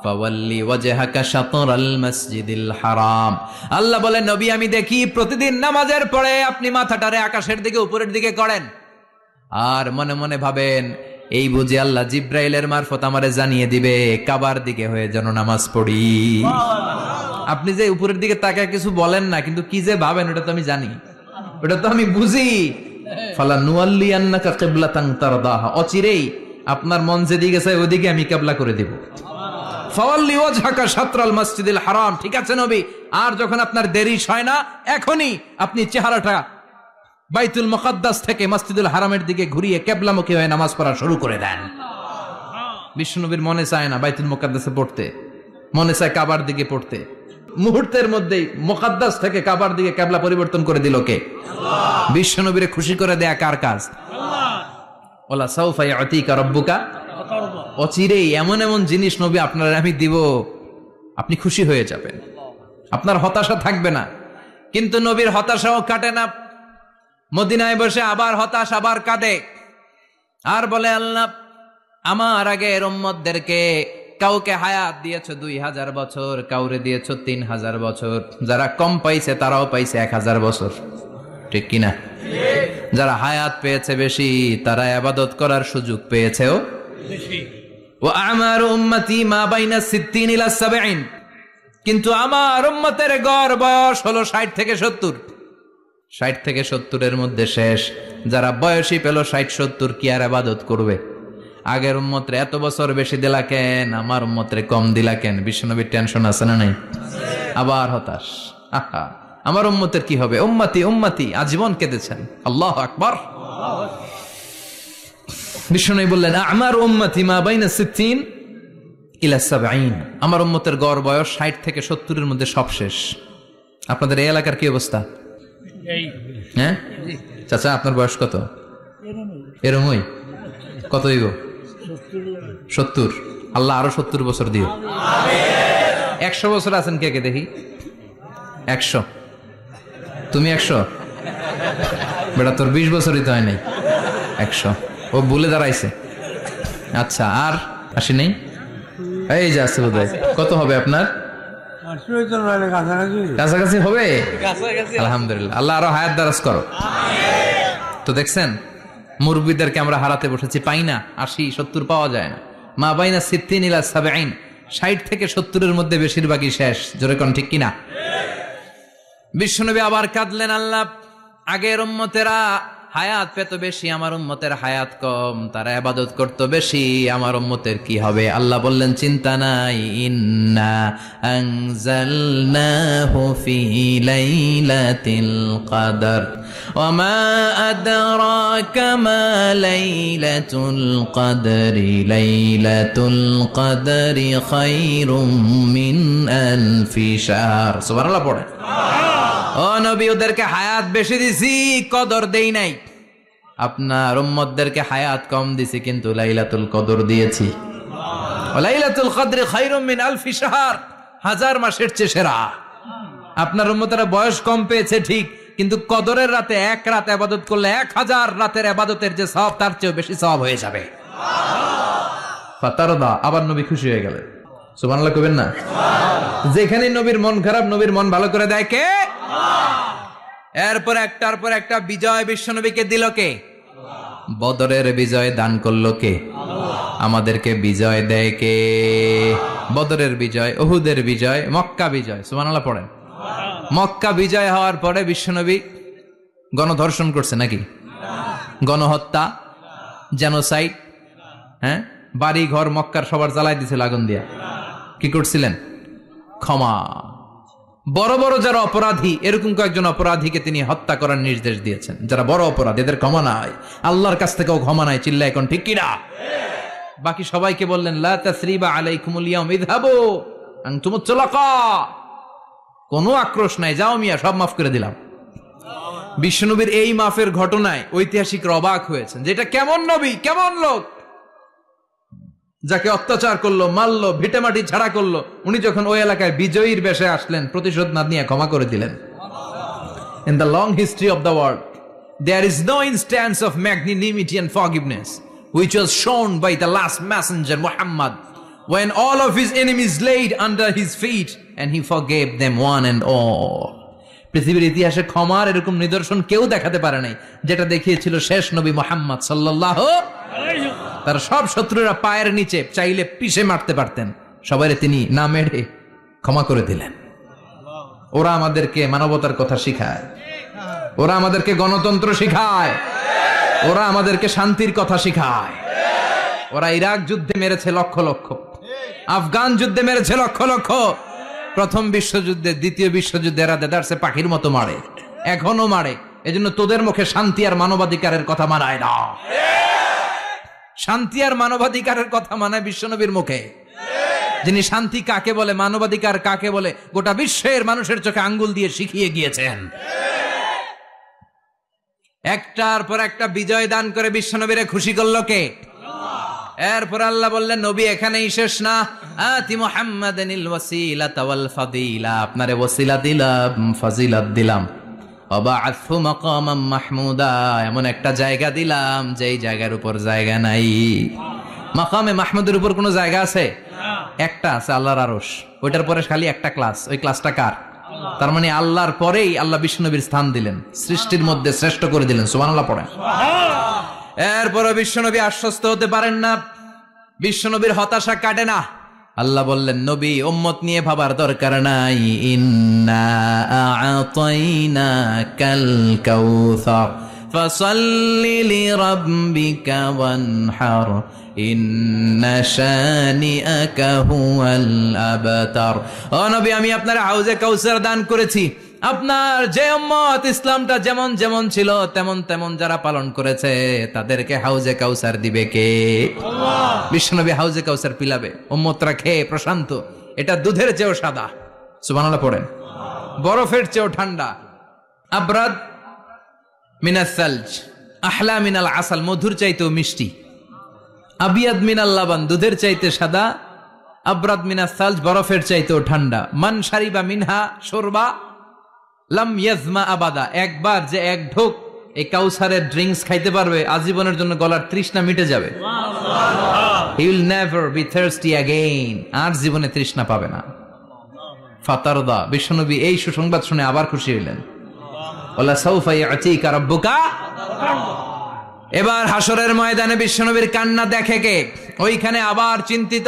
فولي وجهك شطر المسجد الحرام। আল্লাহ বলেন, নবী আমি দেখি প্রতিদিন নামাজের পরে আপনি মাথাটারে আকাশের দিকে, উপরের দিকে করেন, আর মনে মনে ভাবেন এই বুঝি আল্লাহ জিব্রাইলের মারফত আমারে জানিয়ে দিবে কাবার দিকে হয়ে যেন নামাজ পড়ি। আপনি যে উপরের দিকে তাকায় কিছু বলেন না, কিন্তু কি যে ভাবেন ওটা তো আমি জানি, ওটা তো আমি বুঝি। ফালানুওয়াল্লিয়ান্নাকা কিবলাতান তারদাহা, অচিরেই আপনার মন যেদিকে চায় ওদিকে আমি কিবলা করে দেব। ফাওয়াল্লি ওয়াজহাকা শাতরাল মসজিদিল হারাম। ঠিক আছে নবী, আর যখন আপনার দেরি হয় না, এখনই আপনি চেহারাটা বাইতুল মুকাদ্দাস থেকে মসজিদুল হারামের দিকে ঘুরিয়ে কিবলামুখী হয়ে নামাজ পড়া শুরু করে দেন। বিশ্বনবীর মনে চায় না বাইতুল মুকাদ্দাসে পড়তে, মনে চায় কাবার দিকে পড়তে। মুহূর্তের মধ্যেই মুকাদ্দাস থেকে কাবার দিকে কিবলা পরিবর্তন করে দিল কে? আল্লাহ। বিশ্বনবীরে খুশি করে দেয়া কার কাজ? আল্লাহ। ওয়ালা সাউফা ইয়াতিকা রাব্বুকা ফাতারদা। অচিরেই এমন এমন জিনিস নবী আপনার আমি দিব, আপনি খুশি হয়ে যাবেন, আপনার হতাশা থাকবে না। কিন্তু নবীর হতাশাও কাটে না। মদিনায় বসে আবার হতাশ, আবার কাঁদে, আর বলে আল্লাহ আমার আগের উম্মতদেরকে কাউকে হায়াত দিয়েছো 2000 বছর, কাউরে দিয়েছো 3000 বছর, যারা কম পাইছে তারাও পাইছে 1000 বছর, ঠিক কিনা? যারা হায়াত পেয়েছে বেশি তারা ইবাদত করার সুযোগ পেয়েছেও বেশি। ওয়া আমারু উম্মতি মা বাইনা 60 ইলা 70, কিন্তু আমার উম্মতের গড় বয়স হলো 60 থেকে 70। 60 থেকে 70 এর মধ্যে শেষ। যারা বয়সী পেল 60-70 কি আর ইবাদত করবে? আগের উম্মতরে এত বছর বেশি দিলা কেন, আমার উম্মতরে কম দিলা কেন? বিশ্বনবীর টেনশন আছে না নাই? আবার হতাশ, আহা আমার উম্মতের কি হবে? উম্মতি উম্মতি আজীবন কেঁদেছেন। আল্লাহু আকবার। বিশ্বনবী বললেন আমার উম্মতি মা বাইনা 60 ইলা 70, আমার উম্মতের গড় বয়স 60 থেকে 70 এর মধ্যে সব শেষ। আপনাদের এই এলাকার কি অবস্থা? হ্যাঁ চাচা, আপনার বয়স কত? এরমই কত হইব? 70। আল্লাহ আরো 70 বছর দিও। 100 বছর আছেন কে কে দেখি? 100। তুমি 100? বেটা তোর 20 বছরই তো হয় নাই। 100 ও ভুলে দাঁড়াইছে। আচ্ছা, আর আসি নেই? এই যে আছে বোধহয়। কত হবে আপনার? কাছাকাছি হবে। আলহামদুলিল্লাহ, আল্লাহ আরো হায়াত দারাজ করো। তো দেখছেন, মুরব্বীদেরকে আমরা হারাতে বসেছি, পাই না। 80 70 পাওয়া যায় না। মা বাইনা 60 ইলা 70, 60 থেকে 70-এর মধ্যে বেশিরভাগই শেষ। জোরে কোন ঠিক কিনা? বিশ্বনবী আবার কাঁদলেন, আল্লাহ আগের উম্মতেরা হায়াত পেত বেশি, আমার উম্মতের হায়াত কম, তারা ইবাদত করত বেশি, আমার উম্মতের কি হবে? আল্লাহ বললেন চিন্তা নাই, ইন্না আনজালনাহু ফি লাইলাতিল কদর ওয়া মা আদরাকা মা লাইলাতুল কদরি লাইলাতুল কদরি খায়রুম মিন আলফি শাহর। সুবহানাল্লাহ পড়ে। ও নবী, ওদেরকে হায়াত বেশি দিছি, কদর দেই নাই। আপনার উম্মতদেরকে হায়াত কম দিছি, কিন্তু লাইলাতুল কদর দিয়েছি। লাইলাতুল কদরি খায়রুম মিন আলফি শাহর, 1000 মাসের চেয়ে সেরা। আপনার উম্মতেরা বয়স কম পেয়েছে ঠিক, কিন্তু কদরের রাতে এক রাত ইবাদত করলে 1000 রাতের ইবাদতের যে সওয়াব, তার চেয়ে বেশি সওয়াব হয়ে যাবে। ফাতারদা, আবার নবী খুশি হয়ে গেলেন। সুবহানাল্লাহ কইবেন না? যেখানে নবীর মন খারাপ, নবীর মন ভালো করে দেয় কে? এরপর একটার পর একটা বিজয় বিশ্বনবীকে দিল কে? বদরের বিজয় দান করলো কে? আমাদেরকে বিজয় দেয় কে? বদরের বিজয়, উহুদের বিজয়, মক্কা বিজয়। সুবহানাল্লাহ পড়েন। মক্কা বিজয় হওয়ার পরে বিশ্বনবী গণধর্ষণ করছে নাকি? গণহত্যা, জেনোসাইড, হ্যাঁ, বাড়ি ঘর মক্কার সবার জ্বালাই দিছিল আগুন দিয়া। কি করছিলেন? ক্ষমা। বড় বড় যারা অপরাধী, এরকম কয়েকজন অপরাধীকে তিনি হত্যা করার নির্দেশ দিয়েছেন। যারা বড় অপরাধী, এদের ক্ষমা নাই, আল্লাহর কাছ থেকেও ক্ষমা নাই। চিল্লা এখন ঠিক কিনা? বাকি সবাইকে বললেন লা তাসরিবা আলাইকুমুল ইয়াউম ইযহাবু আনতুমুত তুলাকা, কোনো আক্রোশ নাই, যাও মিয়া, সব মাফ করে দিলাম। বিশ্বনবীর এই মাফের ঘটনায় ঐতিহাসিকরা অবাক হয়েছেন, যেটা কেমন নবী, কেমন লোক, যাকে অত্যাচার করলো, মারলো, ভিটেমাটি ছাড়া করলো, উনি যখন ওই এলাকায় বিজয়ীর বেশে আসলেন, প্রতিশোধ না নিয়ে ক্ষমা করে দিলেন। In the long history of the world, there is no instance of magnanimity and forgiveness which was shown by the last messenger Muhammad, when all of his enemies laid under his feet and he forgave them one and all. পৃথিবীর ইতিহাসে ক্ষমার এরকম নিদর্শন কেউ দেখাতে পারে নাই, যেটা দেখিয়েছিল শেষ নবী মুহাম্মদ সাল্লাল্লাহু আলাইহি ওয়াসাল্লাম। তার সব শত্রুরা পায়ের নিচে চাইলে পিষে মারতে পারতেন, সবাইরে তিনি না মেরে ক্ষমা করে দিলেন। ওরা আমাদেরকে মানবতার কথা শিখায়, ওরা আমাদেরকে গণতন্ত্র শিখায়, ওরা আমাদেরকে শান্তির কথা শিখায়। ওরা ইরাক যুদ্ধে মেরেছে লক্ষ লক্ষ, আফগান যুদ্ধে মেরেছে লক্ষ লক্ষ, প্রথম বিশ্বযুদ্ধে, দ্বিতীয় বিশ্বযুদ্ধে এরা দেদারসে পাখির মতো মারে, এখনো মারে। এজন্য তোদের মুখে শান্তি আর মানবাধিকারের কথা মানায় না। শান্তি আর মানবাধিকারের কথা মানায় বিশ্বনবীর মুখে, যিনি শান্তি কাকে বলে, মানবাধিকার কাকে বলে, গোটা বিশ্বের মানুষের চোখে আঙ্গুল দিয়ে শিখিয়ে গিয়েছেন। একটার পর একটা বিজয় দান করে বিশ্বনবীরে খুশি করলো কে? এরপর আল্লাহ বললেন, নবী এখানেই শেষ না, আতি মুহাম্মাদানিল ওয়াসিলাতা ওয়াল ফাদিলা, আপনারে ওয়াসিলা দিলাম, ফাজিলাত দিলাম, ওয়াবা'আথহু মাকামান মাহমুদা, এমন একটা জায়গা দিলাম যেই জায়গার উপর জায়গা নাই। মাকামে মাহমুদের উপর কোনো জায়গা আছে? একটা আছে, আল্লাহর আরশ। ওইটার পরে খালি একটা ক্লাস, ওই ক্লাসটা কার? তার মানে আল্লাহর পরেই আল্লাহ বিশ্বনবীর স্থান দিলেন, সৃষ্টির মধ্যে শ্রেষ্ঠ করে দিলেন। সুবহানাল্লাহ পড়েন। এরপরে বিশ্বনবী আশ্বস্ত হতে পারেন না, বিশ্বনবীর হতাশা কাটে না। আল্লাহ বললেন, নবী উম্মত নিয়ে ভাবার দরকার নাই, ইন্না আ'তাইনাকাল কাউসার ফাসাল্লি লিরাব্বিকা ওয়ানহার ইন্না শানিআকা হুয়াল আবতার। ও নবী, আমি আপনার হাউজে কাউসার দান করেছি। আপনার যে উম্মত ইসলামটা যেমন যেমন ছিল তেমন তেমন যারা পালন করেছে, তাদেরকে হাউজে কাউসার দিবে কে? আল্লাহ। বিশ্বনবী হাউজে কাউসার পিলাবে, উম্মতরা খেয়ে প্রশান্ত। এটা দুধের চেয়েও সাদা, সুবহানাল্লাহ পড়েন, বরফের চেয়েও ঠান্ডা, আবরাদ মিনাস সালজ আহলা মিনাল আসাল, মধুর চাইতেও মিষ্টি। আবিয়াদ মিনাল লাবান, দুধের চাইতে সাদা, আবরাদ মিনাস সালজ, বরফের চাইতেও ঠান্ডা। মান শারিবা মিনহা শুরবা লাম ইয়াজমা আবাদা, একবার যে এক ঢোক এই কাউসারের ড্রিঙ্কস খাইতে পারবে আজীবনের জন্য গলার তৃষ্ণা মিটে যাবে। He will never be thirsty again, আর জীবনে তৃষ্ণা পাবে না। ফাতারদা, বিশ্বনবী এই সুসংবাদ শুনে আবার খুশি হইলেন। ওয়ালা সাউফা ইয়াতিকা রাব্বুকা। এবার হাসরের ময়দানে বিশ্বনবীর কান্না দেখে কে? ওইখানে আবার চিন্তিত,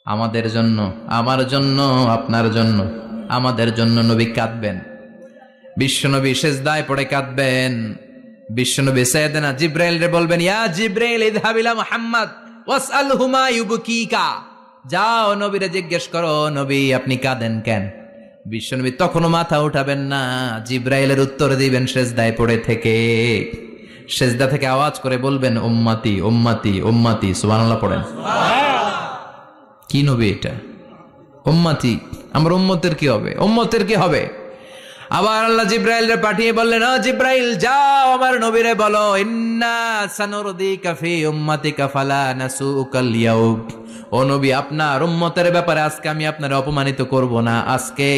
আমাদের জন্য, আমার জন্য, আপনার জন্য, আমাদের জন্য নবী কাঁদবেন। বিশ্বনবী সেজদায় পড়ে কাঁদবেন। বিশ্বনবী সাইয়েদনা জিব্রাইল রে বলবেন, ইয়া জিব্রাইল ইযহাব ইলা মুহাম্মদ ওয়াসআলহু মা ইউবকিকা, যাও নবীরে জিজ্ঞেস করো, নবী আপনি কাঁদেন কেন? বিশ্বনবী তখনও মাথা উঠাবেন না, জিব্রাইলের উত্তর দিবেন সেজদায় পড়ে থেকে। সেজদা থেকে আওয়াজ করে বলবেন, উম্মতি উম্মতি উম্মতি। সুবহানাল্লাহ পড়েন। কি নবী এটা? উম্মতি, আমার উম্মতের কি হবে? উম্মতের কি হবে? আবার আল্লাহ জিব্রাইলরে পাঠিয়ে বললেন, ও জিব্রাইল যাও আমার নবীরে বলো, ইন্না সানুরদিকা ফি উম্মাতিকা ফালা নাসুকাল ইয়াউম। ও নবী, আপনার উম্মতের ব্যাপারে আজকে আমি আপনারে অপমানিত করব না। আজকে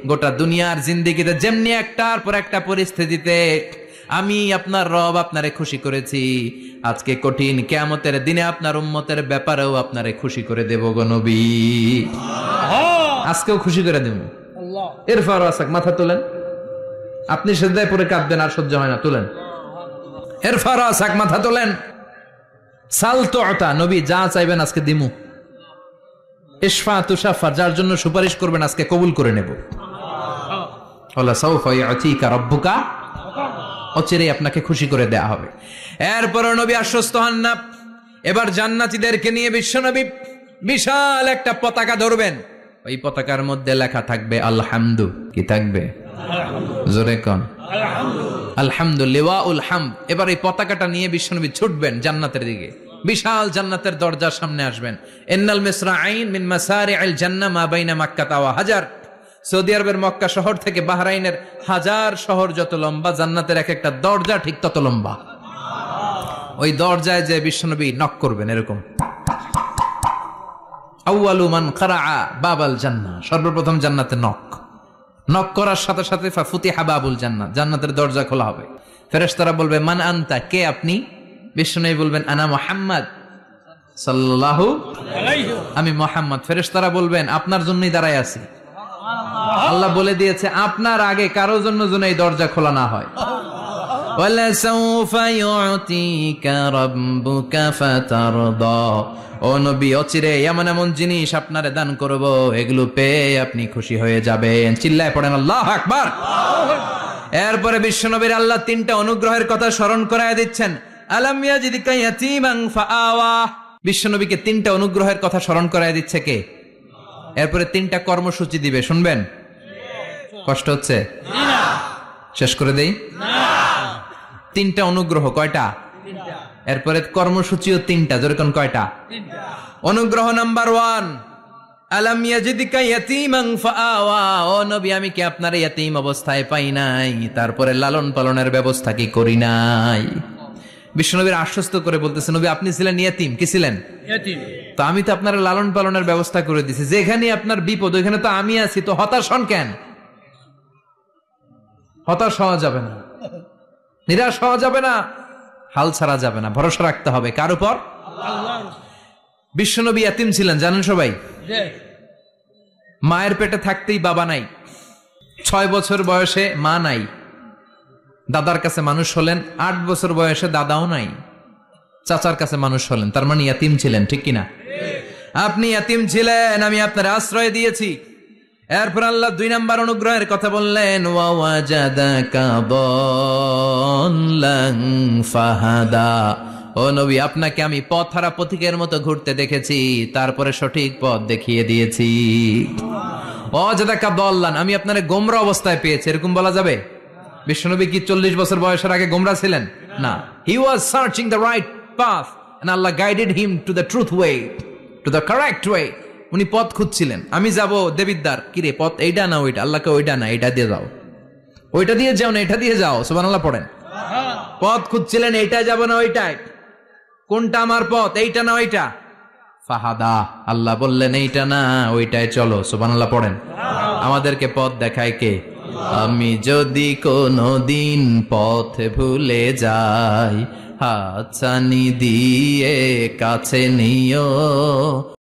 গোটা দুনিয়ার জিন্দেগিতে যেমনি একটার পর একটা পরিস্থিতিতে আমি আপনার রব আপনারে খুশি করেছি, আজকে কঠিন কিয়ামতের দিনে আপনার উম্মতের ব্যাপারেও আপনারে খুশি করে দেব গো নবী। আজকেও খুশি করে দেব। এরপর আসাক, মাথা তোলেন। আপনি সেজদায় পড়ে কাঁদবেন, আর সহ্য হয় না, তুলেন। এরপর আসাক, মাথা তোলেন। সাল তুতা, নবী যা চাইবেন আজকে দিমু। ইশফা তুশাফা, যার জন্য সুপারিশ করবেন আজকে কবুল করে নেব। ওয়ালা সাউফা ইয়াতিকা রাব্বুকা, অচিরেই আপনাকে খুশি করে দেয়া হবে। এরপর নবী আশ্বস্ত হন না। এবার জান্নাতীদেরকে নিয়ে বিশ্বনবী বিশাল একটা পতাকা ধরবেন। ওই পতাকার মধ্যে লেখা থাকবে আলহামদু। কি থাকবে? জোরে কোন আলহামদুলিল্লাহ উল হামদ। এবার এই পতাকাটা নিয়ে বিশ্বনবী ছুটবেন জান্নাতের দিকে। বিশাল জান্নাতের দরজার সামনে আসবেন। ইন্নাল মিসরাঈন মিন মাসারি'আল জান্নাহ মা বাইনা মাক্কাহ ওয়া হাজার। সৌদি আরবের মক্কা শহর থেকে বাহরাইনের হাজার শহর যত লম্বা, জান্নাতের এক একটা দরজা ঠিক তত লম্বা। ওই দরজায় যে বিশ্বনবী নক করবেন এরকম, আউয়ালু মান কারাআ বাবাল জান্নাহ, সর্বপ্রথম জান্নাতে নক করার সাথে সাথে ফাফুতিহা বাবুল জান্নাহ, জান্নাতের দরজা খোলা হবে। ফেরেশতারা বলবে, মান আনতা, কে আপনি? বিশ্বনবী বলবেন, আনা মুহাম্মদ সাল্লাল্লাহু আলাইহি, আমি মুহাম্মদ। ফেরেশতারা বলবেন, আপনার জন্যই দাঁড়ায় আছি। আল্লাহ বলে দিয়েছে আপনার আগে কারো জন্য যেন এই দরজা খোলা না হয়। ওয়ালা সাউফা ইউতিকা রাব্বুকা ফাতারদা, ও নবী অচিরে এমন এমন জিনিস আপনারে দান করব, এগুলো পেয়ে আপনি খুশি হয়ে যাবেন। চিল্লায় পড়েন আল্লাহু আকবার। এরপরে বিশ্বনবীর আল্লাহ তিনটা অনুগ্রহের কথা স্মরণ করায় দিচ্ছেন। আলাম ইয়াজিদকা ইয়াতীমান ফাআওয়া, বিশ্বনবীকে তিনটা অনুগ্রহের কথা স্মরণ করায় দিচ্ছে কে? এরপরে তিনটা কর্মসূচি দিবে, শুনবেন? কষ্ট হচ্ছে? শেষ করে দেই। তিনটা অনুগ্রহ, কয়টা? এরপরে কর্মসূচিও তিনটা, যেরকম কয়টা? অনুগ্রহ নাম্বার 1, আলাম ইয়াজিদকা ইয়াতীমান ফাআওয়া, ও নবী আমি কি আপনার ইয়াতীম অবস্থায় পাই নাই, তারপরে লালন পালনের ব্যবস্থা কি করি নাই? বিশ্বনবীর আশ্বস্ত করে বলতেছে, নবী আপনি ছিলেন ইয়াতীম। কি ছিলেন? ইয়াতীম। তো আমি তো আপনার লালন পালনের ব্যবস্থা করে দিছি। যেখানে আপনার বিপদ ওইখানে তো আমি আছি, তো হতাশ হন কেন? হতাশ হওয়া যাবে না, নিরাশ হওয়া যাবে না, হাল ছাড়া যাবে না, ভরসা রাখতে হবে কার উপর? আল্লাহর। বিশ্বনবী ইয়াতীম ছিলেন, জানেন সবাই? মায়ের পেটে থাকতেই বাবা নাই, 6 বছর বয়সে মা নাই, দাদার কাছে মানুষ হলেন, 8 বছর বয়সে দাদাও নাই, চাচার কাছে মানুষ হলেন, তার মানে ইয়াতীম ছিলেন, ঠিক কিনা? আপনি ইয়াতীম ছিলেন, আমি আপনার আশ্রয় দিয়েছি। এরপর আল্লাহ 2 নাম্বার অনুগ্রহের কথা বললেন, ওয়া ওয়াজাদাকা দাল্লান ফাহাদা, ও নবী আপনাকে আমি পথহারা পথিকের মতো ঘুরতে দেখেছি, তারপরে সঠিক পথ দেখিয়ে দিয়েছি। ওয়াজাদাকা দাল্লান, আমি আপনারে গোমরা অবস্থায় পেয়েছি, এরকম বলা যাবে? বিশ্বনবী কি 40 বছর বয়সের আগে গোমরা ছিলেন? না, he was searching the right path and Allah guided him to the truth way, to the correct way. উনি পথ খুঁজছিলেন। আমি যাব দেবিদ্দার, কিরে পথ এইটা না ওইটা? আল্লাহকে ওইটা না এটা দিয়ে যাও, ওইটা দিয়ে যাও না এটা দিয়ে যাও। সুবহানাল্লাহ পড়েন। পথ খুঁজছিলেন, এইটা যাব না ওইটাই। কোনটা আমার পথ, এইটা না ওইটা? ফাহাদা, আল্লাহ বললেন এইটা না ওইটাই চলো। সুবহানাল্লাহ পড়েন। আমাদেরকে পথ দেখায় কে? আমি যদি কোনো দিন পথ ভুলে যাই, হাতছানি দিয়ে কাছে নিও।